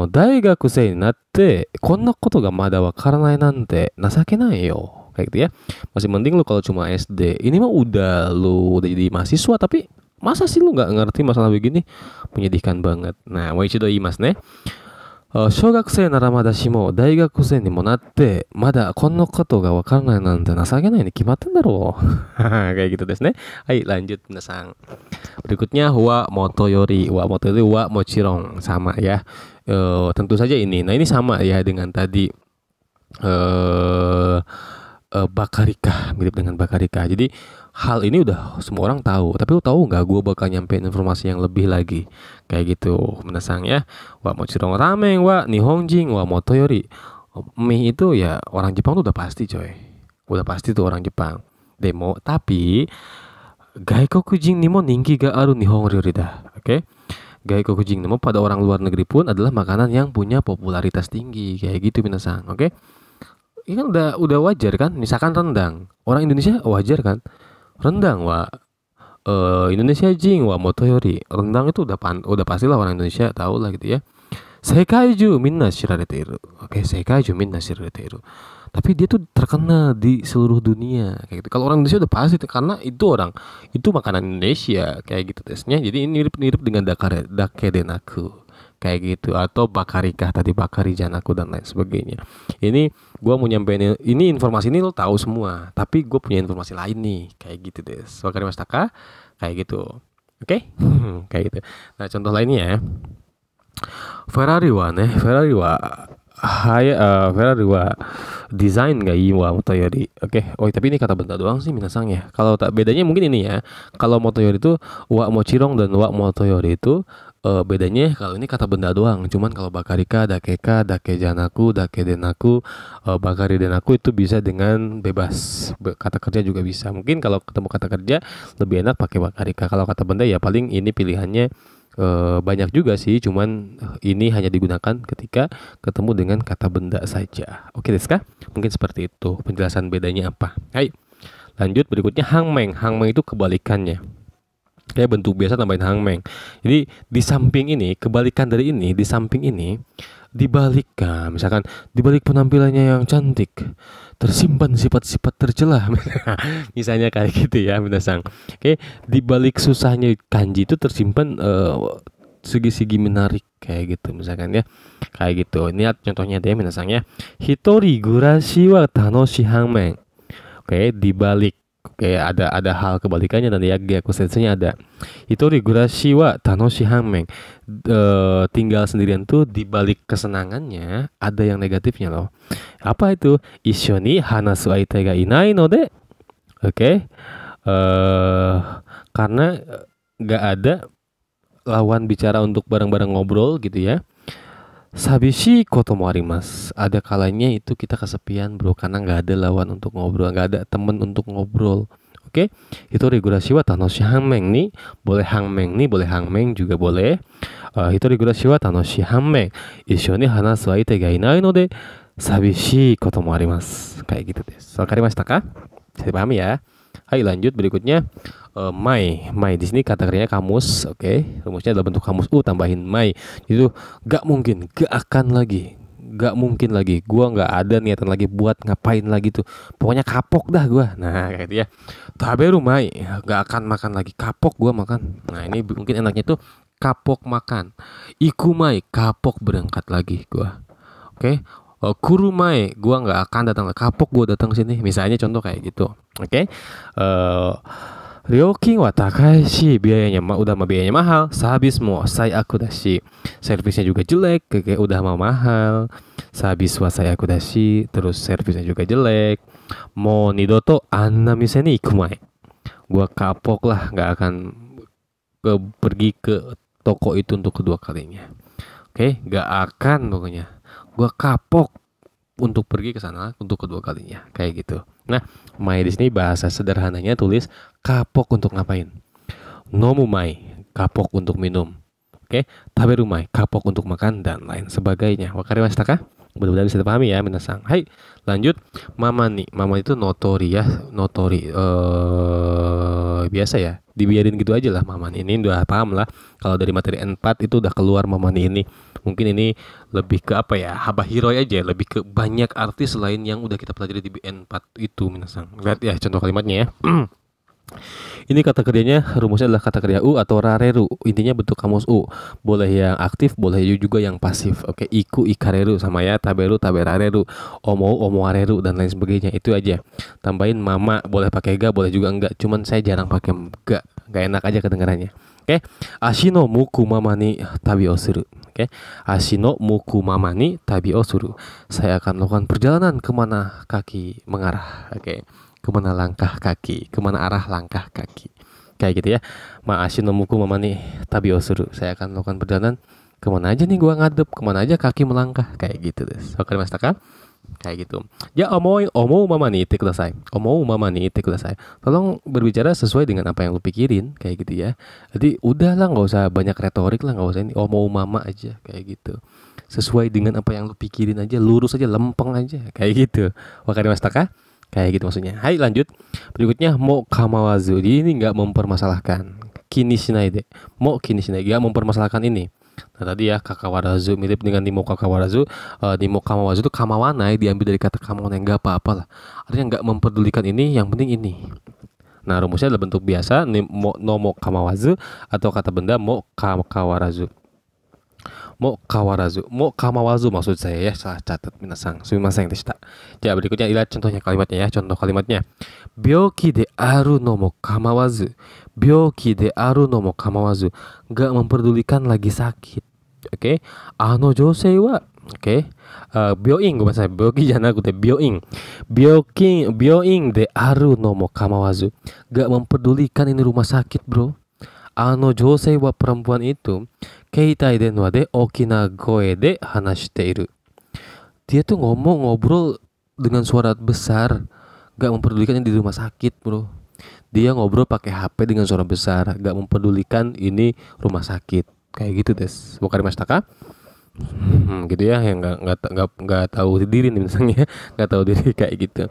S1: Daigakusei ni natte konna koto ga mada wakaranai nante nasakenai yo. Kayak gitu ya. Masih mending lu kalau cuma SD. Ini mah udah jadi mahasiswa tapi masa sih lu nggak ngerti masalah begini? Menyedihkan banget. Nah, moichido iimasu ne. Shougakusei nara mada shimo daigakusei ni mo natte mada konno koto ga wakaranai nante nasagenai ni kimatten daro. Kayak gitu desu ne. Hai, lanjut minasang. Berikutnya wa motoyori. Wa motoyori wa mochirong sama ya. Tentu saja ini. Nah, ini sama ya dengan tadi bakarika, mirip dengan bakarika. Jadi hal ini udah semua orang tahu, tapi lu tahu nggak gue bakal nyampein informasi yang lebih lagi kayak gitu menasang ya. Wa mochirong ramen wa nihonjin wa motoyori. Mie itu ya orang Jepang tuh udah pasti coy, udah pasti tuh orang Jepang demo. Tapi gaikokujin ni mo ningki ga aru nihon ryori da. Oke, gaikokujin ni mo pada orang luar negeri pun adalah makanan yang punya popularitas tinggi kayak gitu minasang. Oke, ini kan udah wajar kan. Misalkan rendang, orang Indonesia wajar kan. Rendang wa Indonesia jing wa motoyori. Rendang itu udah pastilah orang Indonesia tahu lah gitu ya. Seikaiju minna shirarete iru. Oke, seikaiju minna shirarete iru. Tapi dia tuh terkenal di seluruh dunia kayak gitu. Kalau orang Indonesia udah pasti karena itu makanan Indonesia kayak gitu tesnya. Jadi ini mirip dengan dakedenaku kayak gitu, atau bakarika tadi, bakari janaku dan lain sebagainya. Ini gue mau nyampein ini informasi ini lo tahu semua, tapi gue punya informasi lain nih kayak gitu deh. Wakarimashita ka? Kayak gitu. Oke? Kayak gitu. Nah, contoh lainnya ya. Ferrari wa desain ga ii wa motoyori. Oke. Oh, tapi ini kata benda doang sih minasang ya. Kalau tak bedanya mungkin ini ya. Kalau motoyori itu wa mochirong dan wa motoyori itu bedanya kalau ini kata benda doang. Cuman kalau bakarika, dakeka, dakejanaku, dakedenaku, bakari denaku itu bisa dengan bebas. Kata kerja juga bisa. Mungkin kalau ketemu kata kerja lebih enak pakai bakarika. Kalau kata benda ya paling ini pilihannya banyak juga sih. Cuman ini hanya digunakan ketika ketemu dengan kata benda saja. Oke desu ka? Mungkin seperti itu penjelasan bedanya apa. Hai. Lanjut berikutnya hangmeng. Hangmeng itu kebalikannya. Kayak bentuk biasa tambahin hangmeng. Jadi di samping ini, kebalikan dari ini, di samping ini, dibalik, misalkan dibalik penampilannya yang cantik, tersimpan sifat-sifat tercela. Misalnya kayak gitu ya, minasang. Oke, dibalik susahnya kanji itu tersimpan segi-segi menarik kayak gitu misalkan ya. Kayak gitu. Ini contohnya deh minasang ya. Hitori gurashi wa tanoshi hangmeng. Oke, dibalik. Oke, ada hal kebalikannya dan yaku sensenya ada. Hitori gurashi wa tanoshi hangmeng. Tinggal sendirian tuh dibalik kesenangannya ada yang negatifnya loh. Apa itu? Issho ni hanasu aite ga inai node. Oke. Karena gak ada lawan bicara untuk bareng-bareng ngobrol gitu ya. Sabishi koto mo arimasu. Ada kalanya itu kita kesepian bro, karena nggak ada lawan untuk ngobrol, nggak ada temen untuk ngobrol. Oke, hitori gurashi wa tanoshi hangmeng nih, boleh hangmeng nih, boleh hangmeng juga boleh. Hitori gurashi wa tanoshi hangmeng, issho ni hanasu aite ga inai node sabishi koto mo arimasu. Kayak gitu deh. Wakarimashita ka? Saya pahami ya. Hai, lanjut berikutnya. Mai di sini kata kerjanya kamus. Oke, rumusnya adalah bentuk kamus tambahin mai. Itu gak mungkin, gak akan lagi, Gak mungkin lagi, gua nggak ada niatan lagi buat ngapain lagi tuh, pokoknya kapok dah gua. Nah kayak gitu ya. Taberu mai, gak akan makan lagi, kapok gua makan. Nah ini mungkin enaknya tuh kapok makan. Iku mai, kapok berangkat lagi gua. Oke. Kuru mai, gua nggak akan datang, kapok gua datang ke sini. Misalnya contoh kayak gitu. Oke. Ryokin wa takai shi, biayanya biayanya mahal. Sabis mo sai aku dashi, servisnya juga jelek, kayak udah mau mahal. Sabis wa sai aku dashi, terus servisnya juga jelek. Mo nidoto anna mise ni iku mae, gua kapok lah, nggak akan pergi ke toko itu untuk kedua kalinya. Oke, nggak akan pokoknya. Gua kapok untuk pergi ke sana untuk kedua kalinya, kayak gitu. Nah, mai di sini bahasa sederhananya tulis kapok untuk ngapain? Nomu mai, kapok untuk minum. Oke, taberu mai, kapok untuk makan dan lain sebagainya. Wakarimashita ka? Mudah-mudahan bisa dipahami ya, minasang. Hai, lanjut. Mama nih, mama itu notori ya, notori. Biasa ya, dibiarin gitu aja lah mama nih. Ini udah paham lah. Kalau dari materi N4 itu udah keluar mama nih ini. Mungkin ini lebih ke apa ya, habahiroi aja, lebih ke banyak artis lain yang udah kita pelajari di N4 itu, minasang. Lihat ya contoh kalimatnya ya. Ini kata kerjanya, rumusnya adalah kata kerja u atau rareru. Intinya bentuk kamus u. Boleh yang aktif, boleh juga yang pasif. Oke, iku ikareru sama ya, taberu taberareru, omo areru dan lain sebagainya. Itu aja. Tambahin mama, boleh pakai ga, boleh juga enggak. Cuman saya jarang pakai ga. Gak enak aja kedengarannya. Oke. Ashino muku mama ni tabi o suru. Oke. Ashino muku mama ni tabi o suru. Saya akan melakukan perjalanan kemana kaki mengarah. Oke. Kemana langkah kaki, kemana arah langkah kaki, kayak gitu ya. Ma'ashi no muku mama nih tabi osuru, saya akan melakukan perjalanan kemana aja nih gua ngadep, kemana aja kaki melangkah, kayak gitu deh. Wakarimashita ka? Kayak gitu. Ya omou mama nih ite kudasai. Omou mama nih ite kudasai. Tolong berbicara sesuai dengan apa yang lu pikirin, kayak gitu ya. Jadi udahlah, nggak usah banyak retorik lah, nggak usah ini omou mama aja, kayak gitu. Sesuai dengan apa yang lu pikirin aja, lurus aja, lempeng aja, kayak gitu. Wakarimashita ka? Kayak gitu maksudnya. Hai, lanjut. Berikutnya mo kamawazu. Jadi ini nggak mempermasalahkan. Kini shinai de. Mo kini shinai, nggak mempermasalahkan ini. Nah tadi ya kakawarazu mirip dengan nimo kakawarazu. Nimo kamawazu itu kamawanai diambil dari kata kamawanai, nggak apa-apa lah. Artinya nggak memperdulikan ini, yang penting ini. Nah rumusnya adalah bentuk biasa no mo kamawazu atau kata benda mo kawarazu. Mo kamawazu maksud saya ya, salah catat minasang. Sumimasen deshita. Ya berikutnya lihat contohnya kalimatnya ya, contoh kalimatnya. Byoki de aru no mo kamawazu. Byoki de aru no mo kamawazu. Gak memperdulikan lagi sakit. Oke. Ano jousei wa. Oke. Byoing, gue bahasa byoki jangan aku teh byoing. Byoing de aru no mo kamawazu. Gak memperdulikan ini rumah sakit, bro. Ano jousei wa, perempuan itu, keitai denwa de okina goe de hanashite iru. Dia tuh ngobrol dengan suara besar, gak memperdulikan ini di rumah sakit, bro. Dia ngobrol pakai HP dengan suara besar, gak memperdulikan ini rumah sakit, kayak gitu des. Wakarimashita ka? Gitu ya, yang nggak tahu diri nih misalnya, nggak tahu diri kayak gitu.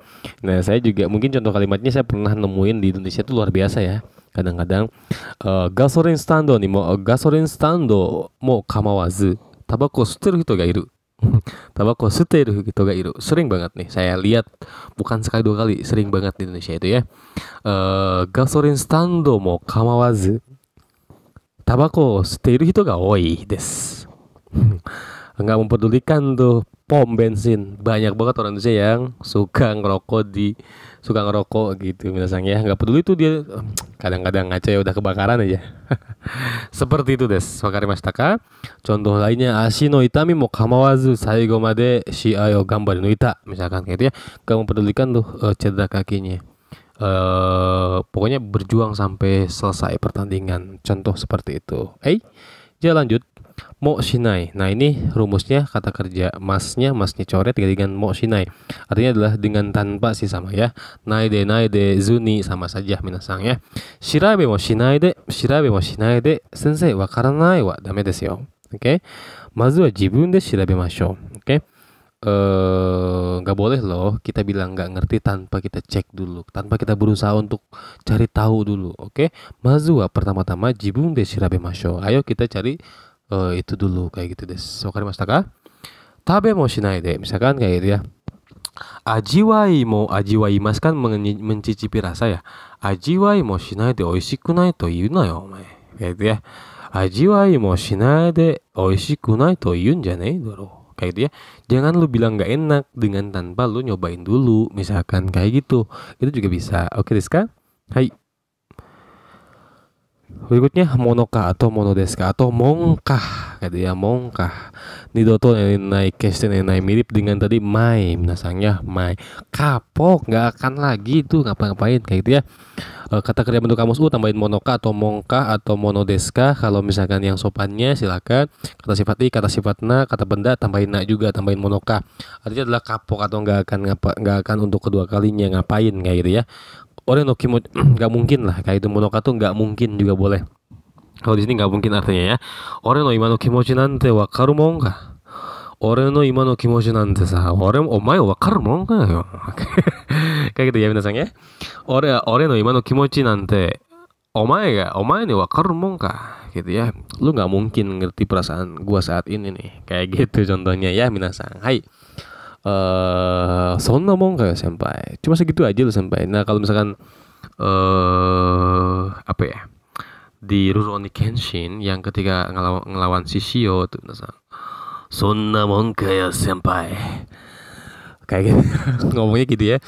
S1: Nah saya juga mungkin contoh kalimatnya saya pernah nemuin di Indonesia tuh luar biasa ya. Kadang-kadang gasoline stando mo kamawazu tabako suteru hito ga iru. Tabako suteru hito ga iru. Sering banget nih saya lihat, bukan sekali dua kali, sering banget di Indonesia itu ya. Gasoline stando mo kamawazu tabako suteru hito ga oi desu. Nggak mempedulikan tuh pom bensin, banyak banget orang Indonesia yang suka ngerokok gitu minasang ya, nggak peduli tuh dia, kadang-kadang ngaca ya udah kebakaran aja. Seperti itu des. Wakarimashita ka? Contoh lainnya, ashi no itami mo kamawazu saigo made shiai o gambari nuita, misalkan gitu ya, nggak mempedulikan tuh cedera kakinya, pokoknya berjuang sampai selesai pertandingan, contoh seperti itu. Jalan lanjut. Mo shinai. Nah ini rumusnya kata kerja masnya coret dengan mo shinai. Artinya adalah dengan tanpa sih sama ya. Nai de zuni sama saja minasang ya. Shirabe mo shinai de sensei wakaranai wa dame desu yo. Oke. Mazu wa jibun de shirabemashou. Oke. Nggak boleh loh kita bilang nggak ngerti tanpa kita cek dulu, tanpa kita berusaha untuk cari tahu dulu. Oke. Mazu wa pertama-tama jibun de shirabemashou. Ayo kita cari itu dulu, kayak gitu des. Wakarimashita ka? tabe mo shinai de, misalkan kayak gitu ya. Ajiwai mo ajiwaimasu kan mencicipi rasa ya. Ajiwai mo shinai de oishiku nai to iu na yo omae. Kayak gitu ya. Ajiwai mo shinai de oishiku nai to iun janai doro. Kayak gitu ya. Jangan lu bilang nggak enak dengan tanpa lu nyobain dulu. Misalkan kayak gitu. Itu juga bisa. Oke, desu ka? Hai. Berikutnya monoka atau monodeska atau mongkah, gitu ya, mongkah. Nidoto nenai keste nenai, mirip dengan tadi mai, minasangnya mai. Kapok, nggak akan lagi itu ngapa-ngapain kayak gitu ya. Kata kerja bentuk kamus tambahin monoka atau mongkah atau monodeska. Kalau misalkan yang sopannya silakan. Kata sifat i, kata sifat na, kata benda tambahin na juga, tambahin monoka. Artinya adalah kapok atau nggak akan untuk kedua kalinya ngapain kayak gitu ya. Ore no kimo nggak mungkin lah kayak itu, monoka tuh nggak mungkin juga boleh. Kalau di sini nggak mungkin artinya ya. Ore no ima no kimochi nante wakaru mon ka. Ore no ima no kimochi nante sa. Omae wakaru mon ka yo. Kayak gitu ya minasang ya. Ore no ima no kimochi nante omae ni wakaru mon ka. Gitu ya. Lu nggak mungkin ngerti perasaan gua saat ini nih. Kayak gitu contohnya ya minasang. Hai. Sonna mon kayak senpai, cuma segitu aja loh senpai. Nah kalau misalkan apa ya, di Rurouni Kenshin yang ketika ngelawan Shishio tuh nasang, sonna mon kayak senpai, kayak gitu. Ngomongnya gitu ya,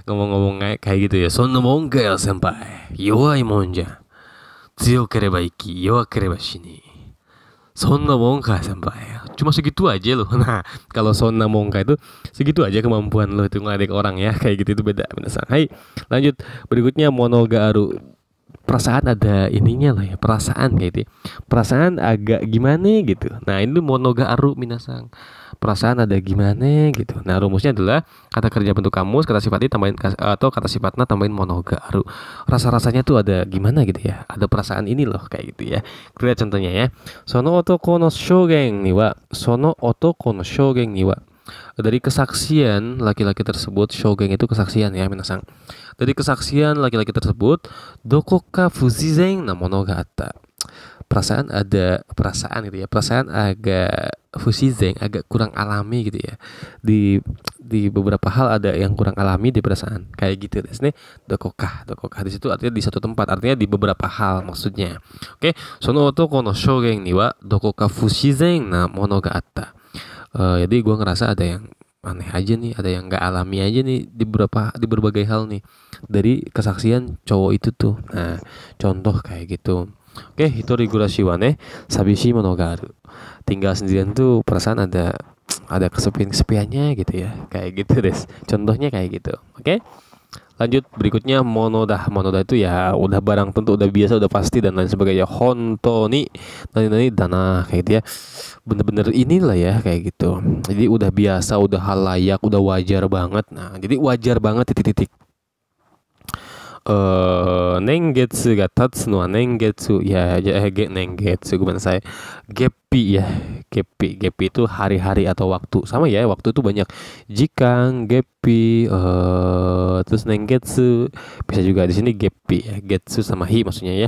S1: ngomong kayak gitu ya, sonna mon kayak senpai, yowai monja, tsuyokereba iki, yowakereba shini. Sonna monka sampai, cuma segitu aja loh. Nah kalau sonna monka itu segitu aja kemampuan lo itu ngeledek orang ya, kayak gitu, itu beda. Hai, lanjut. Berikutnya monogaru. Perasaan ada ininya lah ya, perasaan kayak gitu. Perasaan agak gimana gitu. Nah ini monogaru minasang. Perasaan ada gimana gitu. Nah rumusnya adalah kata kerja bentuk kamus, kata sifatnya tambahin atau kata sifatnya tambahin monogaru. Rasa-rasanya tuh ada gimana gitu ya. Ada perasaan ini loh kayak gitu ya. Lihat contohnya ya. Sono otoko no shogen ni wa, sono otoko no shogen ni wa. Dari kesaksian laki-laki tersebut, shogen itu kesaksian ya minasang. Dari kesaksian laki-laki tersebut, dokoka fuzizen na mono ga atta. Perasaan gitu ya. Perasaan agak fuzizen, agak kurang alami gitu ya. Di beberapa hal ada yang kurang alami di perasaan. Kayak gitu desne. Dokoka di situ artinya di satu tempat, artinya di beberapa hal maksudnya. Oke, sono otoko no shogen ni wa dokoka fuzizen na mono ga atta. Jadi gue ngerasa ada yang aneh aja nih, ada yang nggak alami aja nih di berbagai hal nih dari kesaksian cowok itu tuh. Nah contoh kayak gitu. Oke, hitori gurashi wa ne sabishi mono ga aru. Tinggal sendirian tuh perasaan ada kesepiannya gitu ya, kayak gitu deh. Contohnya kayak gitu. Oke, lanjut. Berikutnya monoda itu ya udah barang tentu, udah biasa, udah pasti dan lain sebagainya. Honto ni nani dana kayak gitu ya, bener-bener inilah ya kayak gitu. Jadi udah biasa, udah hal layak, udah wajar banget. Nah jadi wajar banget titik-titik. Nengetsu ga tatsu no wa nengetsu ya, nengetsu gimana saya, gepi ya, gepi itu hari-hari atau waktu, sama ya, waktu itu banyak jikan, gepi, terus nengetsu bisa juga di sini gepi ya, getsu sama hi maksudnya ya.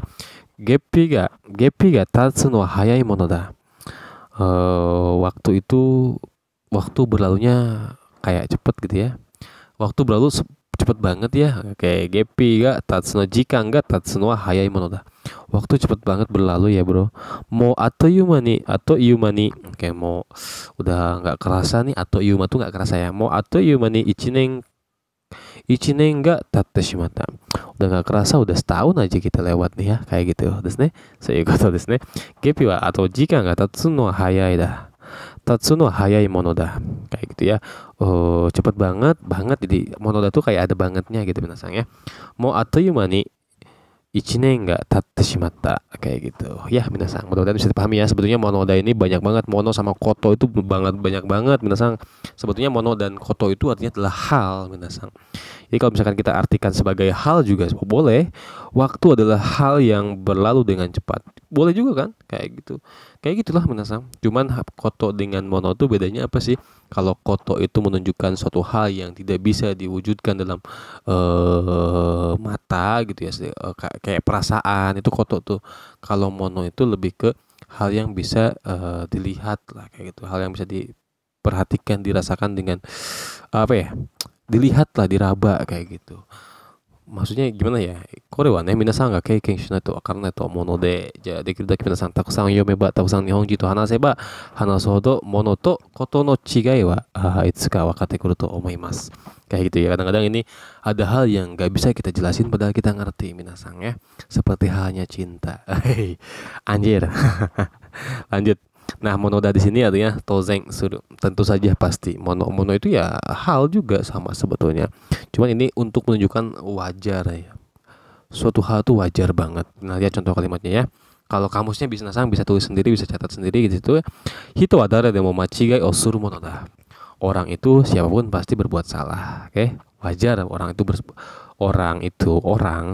S1: Gepi ga tatsu no wa hayai mono da. Waktu itu, waktu berlalunya kayak cepet gitu ya, waktu berlalu cepet banget ya. Kayak gepi ga tatsuno jikan ga tatsuno wa hayai mono da. Waktu cepet banget berlalu ya bro. Mau atau yumani, kayak mau udah nggak kerasa nih, atau yuma tuh nggak kerasa ya. Mau atau yumani ichinen ga tatte shimata. Udah nggak kerasa, udah setahun aja kita lewat nih ya, kayak gitu desu ne. Soikoto desu ne. Gepi wa atau jikan ga tatsuno wa hayai da. Tatsuno hayai monoda, kayak gitu ya. Cepet banget. Jadi monoda tuh kayak ada bangetnya gitu minasang ya. Mau atau yumani ichinen ga tatte shimatta, kayak gitu ya minasang. Mudah-mudahan bisa dipahami ya. Sebetulnya monoda ini banyak banget. Mono sama koto itu banyak banget minasang. Sebetulnya mono dan koto itu artinya adalah hal minasang. Jadi kalau misalkan kita artikan sebagai hal juga boleh. Waktu adalah hal yang berlalu dengan cepat, boleh juga kan, kayak gitu. Kayak gitulah minasang. Cuman koto dengan mono itu bedanya apa sih? Kalau koto itu menunjukkan suatu hal yang tidak bisa diwujudkan dalam mata gitu ya, kayak perasaan, itu koto tuh. Kalau mono itu lebih ke hal yang bisa dilihat lah, kayak gitu, hal yang bisa diperhatikan, dirasakan dengan apa ya? Dilihatlah, diraba kayak gitu. Maksudnya gimana ya? これはね、皆さんが経験しないとわからないと思うので、じゃあできるだけ皆さんたくさん読めば、たくさん日本人と話せば、話すほど物とことの違いはいつか分かってくると思います。Kayak gitu ya. Kadang-kadang ini ada hal yang gak bisa kita jelasin padahal kita ngerti, minasang ya. Seperti halnya cinta. Anjir. Lanjut. Nah, monoda di sini artinya tozeng suru. Tentu saja pasti. Mono itu ya hal juga sama sebetulnya. Cuman ini untuk menunjukkan wajar ya. Suatu hal itu wajar banget. Nah, lihat contoh kalimatnya ya. Kalau kamusnya bisa tulis sendiri, bisa catat sendiri gitu. Hito wa dare demo machigai o suru monoda. Orang itu siapapun pasti berbuat salah. Oke? Wajar orang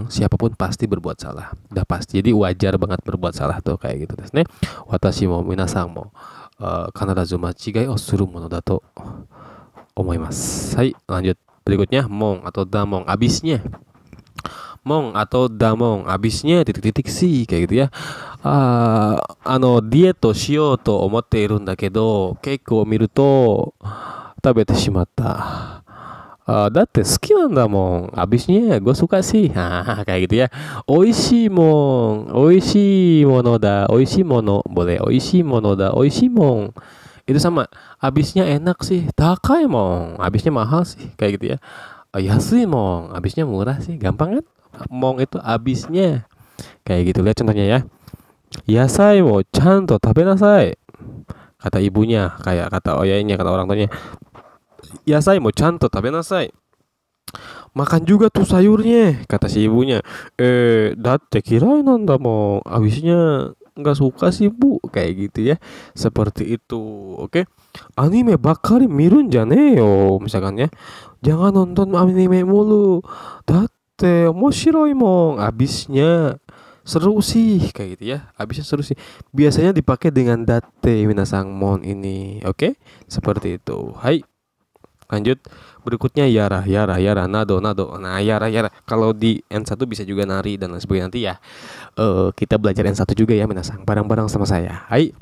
S1: siapapun pasti berbuat salah. Udah pasti. Jadi wajar banget berbuat salah tuh kayak gitu. Desne. Watashi mo minasang mo kanadazu machigai o suru mono da to omoimasu. Hai, lanjut. Berikutnya mong atau damong, abisnya. Mong atau damong, abisnya titik-titik sih kayak gitu ya. Diet to shiyou to omotte iruんだけど、結構見ると食べてしまった。だって好きなんだもん。Abisnya gue suka sih. Kayak gitu ya. Oishii mon. Oishii mono da. Oishii mono. Boleh. Oishii mono da. Oishii mon. Itu sama. Abisnya enak sih. Takai mon. Abisnya mahal sih. Kayak gitu ya. Yasui mon. Abisnya murah sih. Gampang kan? Mong itu abisnya. Kayak gitu. Lihat contohnya ya. Yasai mo chanto tabenasai. Kata ibunya. Kayak kata oyainya. Kata orang tuanya. Yasai mo chanto tabenasai. Makan juga tuh sayurnya, kata si ibunya. Datte kirai nanda mo. Abisnya nggak suka sih bu, kayak gitu ya. Seperti itu, oke? Anime bakari mirun jane yo, misalkan ya. Jangan nonton anime mulu. Datte omoshiroi mo. Abisnya seru sih, kayak gitu ya. Abisnya seru sih. Biasanya dipakai dengan datte minasang mon ini, oke? Seperti itu. Hai. Lanjut, berikutnya yara, nado. Nah, yara. Kalau di N1 bisa juga nari dan lain sebagainya. Nanti ya kita belajar N1 juga ya, minasang. Bareng-bareng sama saya. Hai.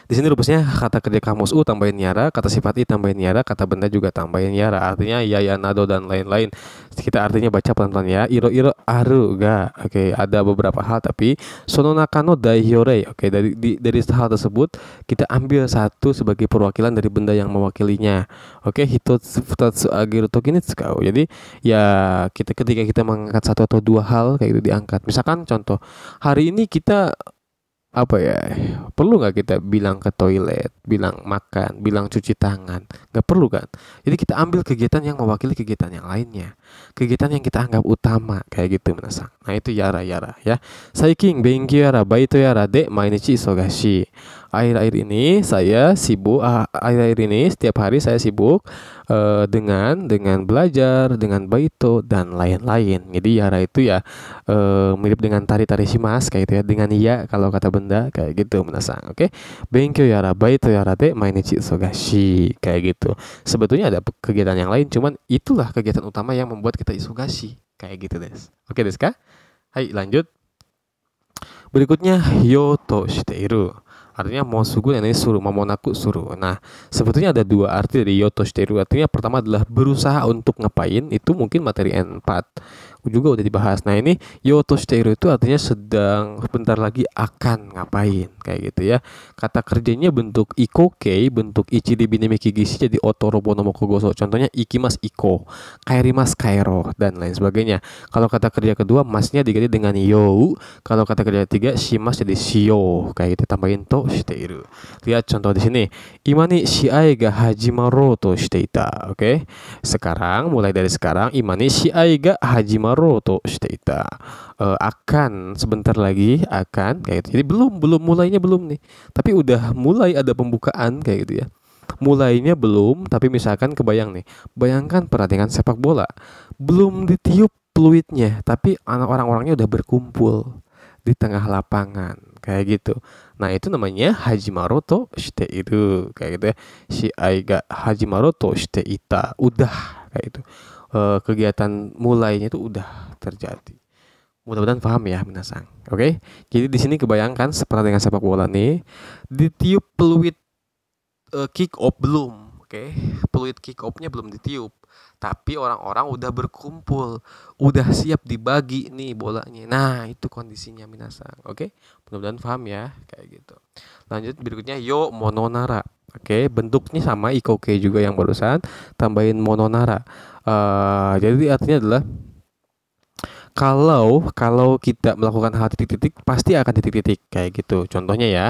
S1: Di sini rumusnya kata kerja kamus U tambahin yara, kata sifat I tambahin yara, kata benda juga tambahin yara. Artinya ya, nado dan lain-lain. Kita artinya baca pelan-pelan ya. Iro aru ga. Oke, ada beberapa hal tapi sono nakano daihyorei. Oke, dari hal tersebut kita ambil satu sebagai perwakilan dari benda yang mewakilinya. Oke, hitotsu futatsu ageru toki ni tsukau. Jadi ya ketika kita mengangkat satu atau dua hal kayak gitu diangkat. Misalkan contoh, hari ini kita apa ya, perlu nggak kita bilang ke toilet, bilang makan, bilang cuci tangan? Nggak perlu kan? Jadi kita ambil kegiatan yang mewakili kegiatan yang lainnya, kegiatan yang kita anggap utama kayak gitu, minasang. Nah itu yara ya. Saikin benkyou yara baito yara de mainichi isogashi. Akhir-akhir ini saya sibuk. Akhir-akhir ini setiap hari saya sibuk dengan belajar, dengan baito dan lain-lain. Jadi yara itu ya mirip dengan tari-tari shimasu kayak gitu ya, dengan iya kalau kata benda kayak gitu, minasang. Oke. Benkyou yara baito yara de mainichi isogashi kayak gitu. Sebetulnya ada kegiatan yang lain, cuman itulah kegiatan utama yang membuat kita isogashi kayak gitu, des. Oke, desu ka? Hai, lanjut. Berikutnya yo to shiteiru. Artinya mau sugu ini suruh, mamonaku suruh. Nah, sebetulnya ada dua arti dari yoto shiteru. Artinya pertama adalah berusaha untuk ngapain. Itu mungkin materi N4 juga udah dibahas. Nah, ini yoto shiteru itu artinya sedang, bentar lagi akan ngapain kayak gitu ya. Kata kerjanya bentuk ikoke, bentuk ichiri bineme kigishi jadi otorobo no mokogoso. Contohnya ikimas iko, kaerimas kaero dan lain sebagainya. Kalau kata kerja kedua masnya diganti dengan yo. Kalau kata kerja ketiga shimas jadi shio kayak gitu, tambahin to shiteiru. Lihat contoh di sini. Ima ni shiai ga hajimaru to shiteita. Oke. Sekarang, mulai dari sekarang, ima ni shiai ga hajimaru to shiteita. Akan sebentar lagi akan kayak gitu. Jadi belum mulainya belum nih. Tapi udah mulai ada pembukaan kayak gitu ya. Mulainya belum, tapi misalkan kebayang nih. Bayangkan pertandingan sepak bola. Belum ditiup peluitnya, tapi orang-orangnya udah berkumpul di tengah lapangan kayak gitu. Nah itu namanya hajimaru to shite iru kayak gitu ya. Shiai ga hajimaru to shite ita. Udah kayak itu. Kegiatan mulainya itu udah terjadi. Mudah-mudahan paham ya, minasang. Oke. Jadi di sini kebayangkan seperti dengan sepak bola nih, ditiup peluit kick off belum, oke. Peluit kick off-nya belum ditiup. Tapi orang-orang udah berkumpul, udah siap dibagi nih bolanya. Nah, itu kondisinya minasang. Oke. Mudah-mudahan paham ya, kayak gitu. Lanjut berikutnya yo mononara. Oke, bentuknya sama ikoke juga yang barusan, tambahin mononara. Jadi artinya adalah kalau kita melakukan hal titik-titik pasti akan titik-titik kayak gitu. Contohnya ya,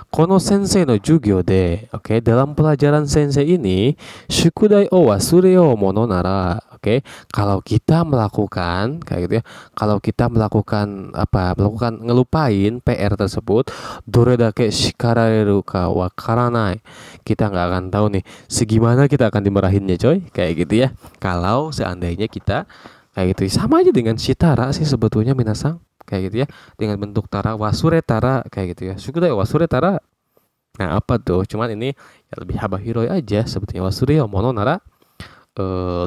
S1: kono sensei no jugyo de, oke, dalam pelajaran sensei ini, shukudai o wasure yo mono nara, oke, kalau kita melakukan kayak gitu ya, kalau kita melakukan melakukan ngelupain PR tersebut, dore dake shikarareru ka wakaranai, kita nggak akan tahu nih segimana kita akan dimarahinnya coy, kayak gitu ya. Kalau seandainya kita kayak gitu, sama aja dengan shitara sih sebetulnya minasang, kayak gitu ya, dengan bentuk tara, wasure tara kayak gitu ya, shukudai wasure tara. Nah, apa tuh? Cuman ini ya lebih habahiroi aja sebetulnya, wasure yo mono nara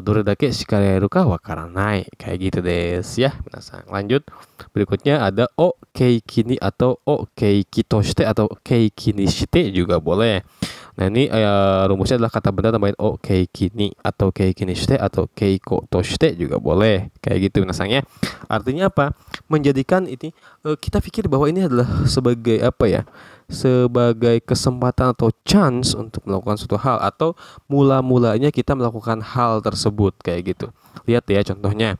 S1: dore dake shikareru ka wakaranai, kayak gitu des ya minasang. Lanjut berikutnya ada o keiki ni atau o keiki toshite atau keiki ni shite juga boleh. Nah, ini rumusnya adalah kata benda tambahin o keiki ni atau keiki ni shite atau keiko toshite juga boleh, kayak gitu minasangnya. Artinya apa? Menjadikan ini kita pikir bahwa ini adalah sebagai sebagai kesempatan atau chance untuk melakukan suatu hal, atau mula-mulanya kita melakukan hal tersebut, kayak gitu. Lihat ya contohnya.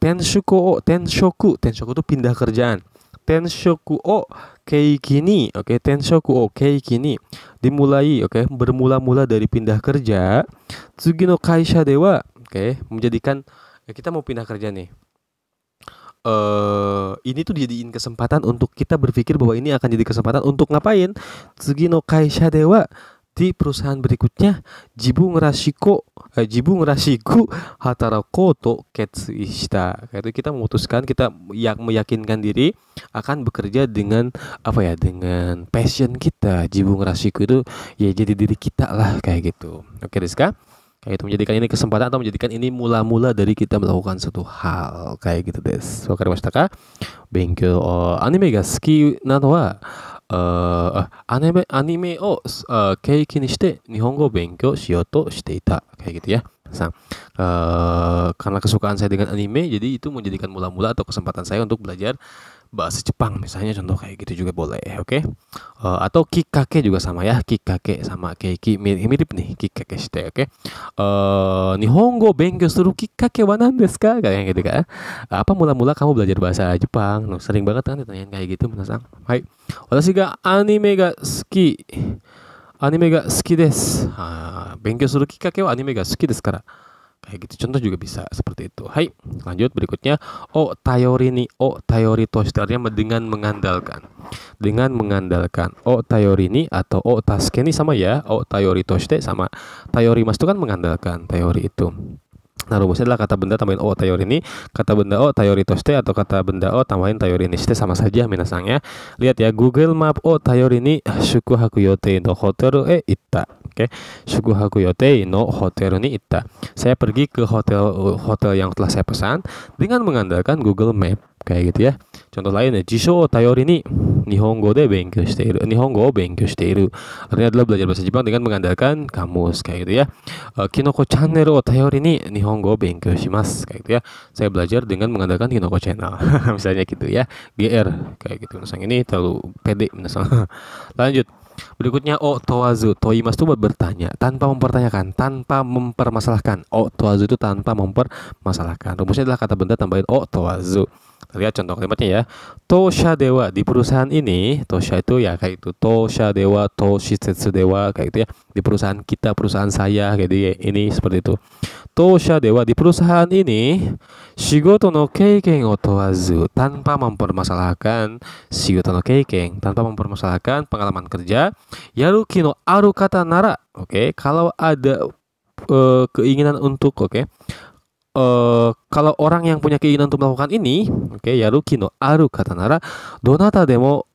S1: Tenshoku itu pindah kerjaan. Tenshoku o keiki ni, oke, tenshoku o keiki ni dimulai, oke, bermula-mula dari pindah kerja. Tsugi no kaisha dewa, oke, menjadikan kita mau pindah kerja nih. Ini tuh dijadiin kesempatan untuk kita berpikir bahwa ini akan jadi kesempatan untuk ngapain? Tsugi no kaisha dewa, di perusahaan berikutnya, jibu ngerashiku hatarako to ketsui shita. Kayak itu kita memutuskan, kita meyakinkan diri akan bekerja dengan dengan passion kita. Jibu ngerashiku itu ya jadi diri kita lah, kayak gitu. Oke, Rizka? Kayak itu, menjadikan ini kesempatan atau menjadikan ini mula-mula dari kita melakukan suatu hal, kayak gitu des. Wakarimashita ka? Benkyou anime ga suki nano wa anime o keiki ni shite nihongo benkyou shiyou shite ita, kayak gitu ya. Karena kesukaan saya dengan anime, jadi itu menjadikan mula-mula atau kesempatan saya untuk belajar bahasa Jepang, misalnya contoh kayak gitu juga boleh, oke. Atau kikake juga sama ya, kikake sama keiki mirip nih, kikake shite, oke. Nihongo benkyou suru kikake wa nan desu ka, kayak gitu kan. Apa mula-mula kamu belajar bahasa Jepang? Sering banget kan ditanyain kayak gitu, minasang. Hai. Watashi ga anime ga suki desu. Benkyou suru kikake wa anime ga suki desu kara. Kayak gitu, contoh juga bisa seperti itu. Hai, lanjut berikutnya. O tayori to shite, artinya dengan mengandalkan. O tayori ni atau o tasuke ni sama ya. O tayori to shite sama tayori mas itu kan mengandalkan, tayori itu. Nah, rumusnya adalah kata benda tambahin o tayori ni, kata benda o tayori to shite, atau kata benda o tambahin tayori ni shite, sama saja minasangnya. Lihat ya, Google Map o tayori ni shukuhaku yotei no hotel e itta. Oke, shukuhaku yotei no hotel ni itta. Saya pergi ke hotel yang telah saya pesan dengan mengandalkan Google Map, kayak gitu ya. Contoh lain ya, jisho o tayori ni nihongo o benkyou shite iru. Artinya adalah belajar bahasa Jepang dengan mengandalkan kamus, kayak gitu ya. Kinoko channel o tayori ni nihongo o benkyou shimasu, kayak gitu ya. Saya belajar dengan mengandalkan Kinoko channel. Misalnya gitu ya. GR, kayak gitu. Misalnya ini terlalu pede misalnya. Lanjut. Berikutnya o towazu, toimas itu bertanya, tanpa mempertanyakan, tanpa mempermasalahkan. O towazu itu tanpa mempermasalahkan. Rumusnya adalah kata benda tambahin o towazu. Lihat contoh kalimatnya ya. Tosha dewa, di perusahaan ini, tosha itu ya kayak itu, tosha dewa, toshisetsu dewa, kayak gitu ya. Di perusahaan kita, perusahaan saya, kayak gitu ya. Ini seperti itu. Tosha dewa, di perusahaan ini, shigoto no keiken o towazu, tanpa mempermasalahkan shigoto no keiken, tanpa mempermasalahkan pengalaman kerja. Yaruki no aru kata nara, oke, kalau ada keinginan untuk, oke. Kalau orang yang punya keinginan untuk melakukan ini, oke, yaruki no aru kata nara, donata demo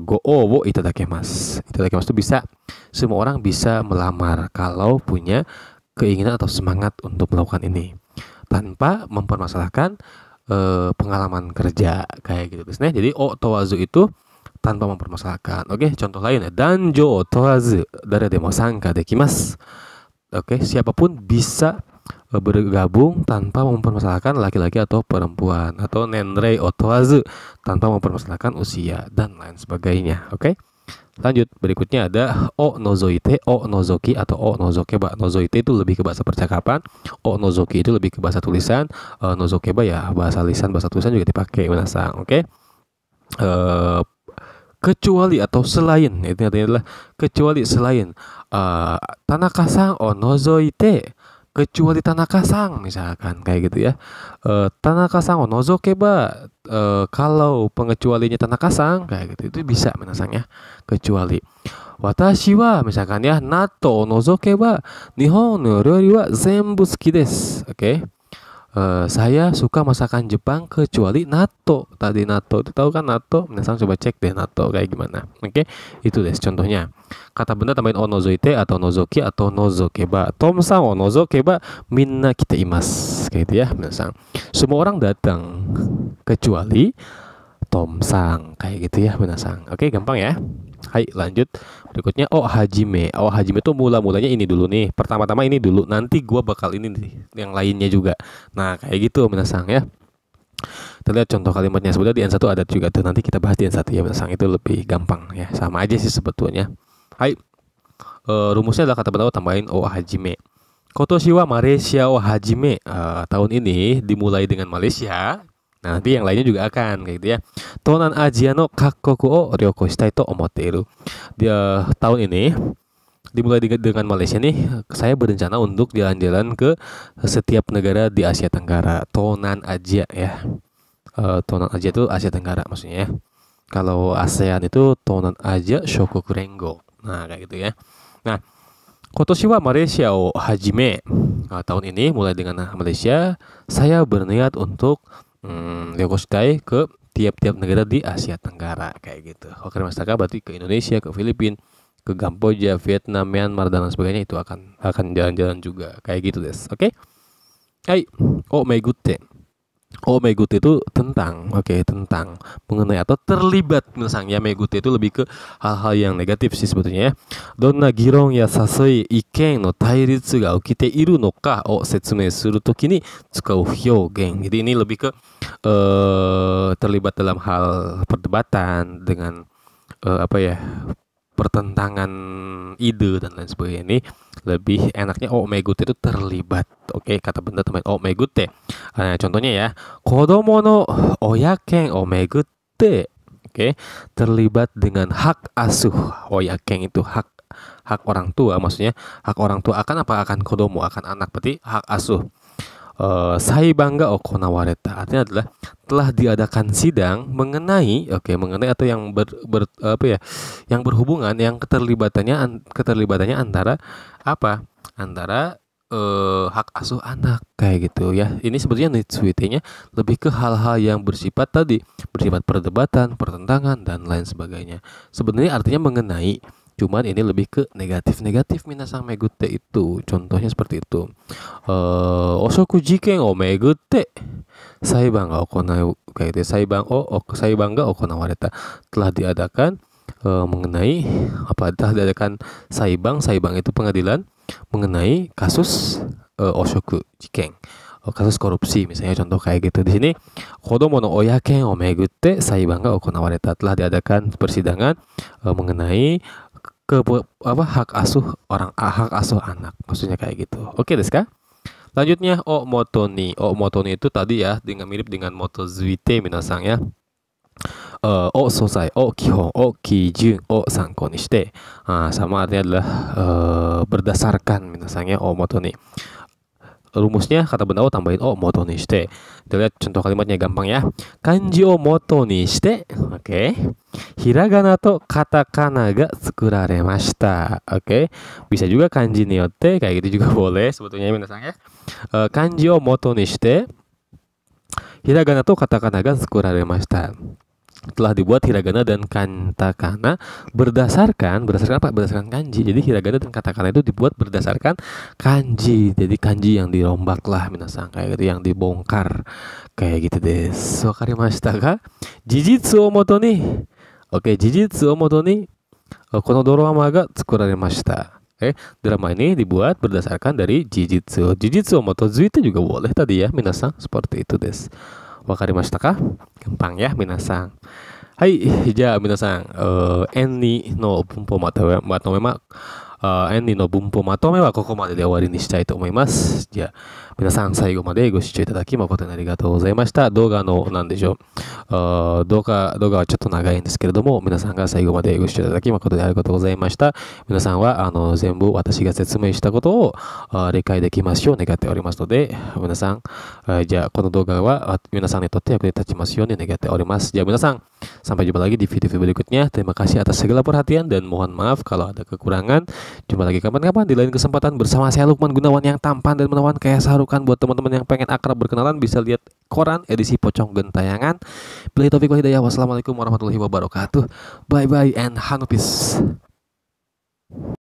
S1: go wo itadakimasu. Itadakimasu itu bisa, semua orang bisa melamar kalau punya keinginan atau semangat untuk melakukan ini tanpa mempermasalahkan pengalaman kerja, kayak gitu. Jadi o towazu itu tanpa mempermasalahkan. Oke, contoh lain ya. Danjo torazu darede mo sanka dekimasu. Oke, siapapun bisa bergabung tanpa mempermasalahkan laki-laki atau perempuan, atau nenrei otoazu tanpa mempermasalahkan usia dan lain sebagainya. Oke. Lanjut, berikutnya ada o nozoite, o nozoki atau o nozokeba. Nozoite itu lebih ke bahasa percakapan, o nozoki itu lebih ke bahasa tulisan, nozokeba ya bahasa lisan, bahasa tulisan juga dipakai minasang. Oke. Kecuali atau selain, itu artinya adalah kecuali selain Tanaka-san o nozoite, kecuali Tanaka-san misalkan kayak gitu ya. Tanaka-san o nozokeba, kalau pengecualinya Tanaka-san kayak gitu itu bisa menasangnya kecuali. Watashi wa misalkan ya natto o nozokeba nihon no ryori wa zenbu suki desu. Oke. Saya suka masakan Jepang kecuali natto. Tadi natto itu tahu kan natto? Minasang coba cek deh natto kayak gimana. Oke, itu deh contohnya. Kata benda tambahin o nozoite atau nozoki atau nozokeba. Tom-san o nozokeba minna kita imas. Kayak gitu ya, minasang. Semua orang datang kecuali Tom-sang kayak gitu ya, minasang. Oke, gampang ya. Hai, lanjut. Berikutnya o hajime. O hajime itu mula-mulanya ini dulu nih. Pertama-tama ini dulu. Nanti gua bakal ini nih, yang lainnya juga. Nah, kayak gitu minasang ya. Kita lihat contoh kalimatnya. Sebenarnya di N1 ada juga tuh. Nanti kita bahas di N1 ya minasang. Itu lebih gampang ya. Sama aja sih sebetulnya. Hai. Rumusnya adalah kata benda tambahin o hajime. Kotoshi wa Malaysia o hajime. Tahun ini dimulai dengan Malaysia. Nah, nanti yang lainnya juga akan kayak gitu ya. Tonan Asia no kakkoku o ryoko shitai to omotteiru. Dia tahun ini dimulai dengan Malaysia nih. Saya berencana untuk jalan-jalan ke setiap negara di Asia Tenggara. Tonan Asia ya. Tonan Asia itu Asia Tenggara maksudnya ya. Kalau ASEAN itu Tonan Asia Shokoku Rengo. Nah, kayak gitu ya. Nah, Kotoshi wa Malaysia o hajime. Tahun ini mulai dengan Malaysia, saya berniat untuk ryokoshitai ke tiap-tiap negara di Asia Tenggara kayak gitu. Oke, masyarakat berarti ke Indonesia, ke Filipina, ke Kamboja, Vietnam, Myanmar dan lain sebagainya itu akan jalan-jalan juga kayak gitu des. Oke. Hai, o megute. O megute itu tentang, tentang mengenai atau terlibat misalnya. Megute itu lebih ke hal-hal yang negatif sih sebetulnya ya. Donna giron ya sasui iken no tairitsu ga ukite iru no ka o setsumei suru toki ni tsukau hyogen. Jadi ini lebih ke terlibat dalam hal perdebatan dengan pertentangan ide dan lain sebagainya. Ini lebih enaknya o megute itu terlibat. Oke, kata benda tambahin o megute. Nah, contohnya ya, kodomo no oyaken o megute. Oke, terlibat dengan hak asuh. Oyaken itu hak orang tua, maksudnya hak orang tua akan apa? Akan kodomo, akan anak, berarti hak asuh. Saiban ga okonawareta artinya adalah telah diadakan sidang mengenai atau yang yang berhubungan, yang keterlibatannya antara hak asuh anak kayak gitu ya. Ini sebetulnya nitsuite-nya lebih ke hal-hal yang bersifat perdebatan, pertentangan dan lain sebagainya. Sebenarnya artinya mengenai, cuman ini lebih ke negatif minasang megute itu. Contohnya seperti itu. Osoku jiken o megute saiban ga okonau kayak gitu. Saiban ga okonawareta telah diadakan mengenai telah diadakan saibang itu pengadilan mengenai kasus oshoku jiken, kasus korupsi misalnya, contoh kayak gitu. Di sini kodomo no oyaken o megute saiban ga okonawareta telah diadakan persidangan mengenai hak asuh anak, maksudnya kayak gitu. Oke desu ka? Lanjutnya o motoni. O motoni itu tadi ya dengan mirip dengan motozuite minasang ya. O sosai, o kihon, o kijun, o sanko ni shite. Sama artinya adalah berdasarkan minasang ya, o motoni. Rumusnya kata benda o tambahin o moto ni shite. Kita lihat contoh kalimatnya gampang ya. Kanji o moto ni shite. Oke. Hiragana to katakana ga tsukuraremashita. Oke. Bisa juga kanji ni yotte kayak gitu juga boleh sebetulnya minasang ya. Kanji o moto ni shite. Hiragana to katakana ga tsukuraremashita. Telah dibuat hiragana dan katakana berdasarkan apa? Berdasarkan kanji. Jadi hiragana dan katakana itu dibuat berdasarkan kanji. Jadi kanji yang dirombak lah minasang, kayak gitu, yang dibongkar kayak gitu des. Wakarimashita ka? Jijitsu o moto ni Oke, Jujutsu Omoto ni kono dorama ga tsukuramashita. Drama ini dibuat berdasarkan dari Jujutsu. Jujutsu Omoto itu juga boleh tadi ya, minasan. Seperti itu des. Wakarimashita kah? Gampang ya, minasan. Hai, minasan. Enni no bunpo matome Enni no bunpo matome wa koko made de owari ni shitai to omoimasu. じゃあ、皆さん最後までご視聴いただき誠にありがとうございました。動画の、なんでしょう。動画はちょっと長いんですけれども、皆さんが最後までご視聴いただき誠にありがとうございました。皆さんは、全部私が説明したことを理解できますよう願っておりますので、皆さん、じゃあ、この動画は皆さんにとって役に立ちますように願っております。じゃあ、皆さん、sampai jumpa lagi di video berikutnya. Terima kasih atas segala perhatian dan mohon maaf kalau ada kekurangan. Jumpa lagi kapan-kapan di lain kesempatan bersama saya Lukman Gunawan yang tampan dan menawan kayak Sarukan. Buat teman-teman yang pengen akrab berkenalan bisa lihat koran edisi pocong gentayangan. Billahi taufiq wal hidayah. Wassalamualaikum warahmatullahi wabarakatuh. Bye bye and hanupis.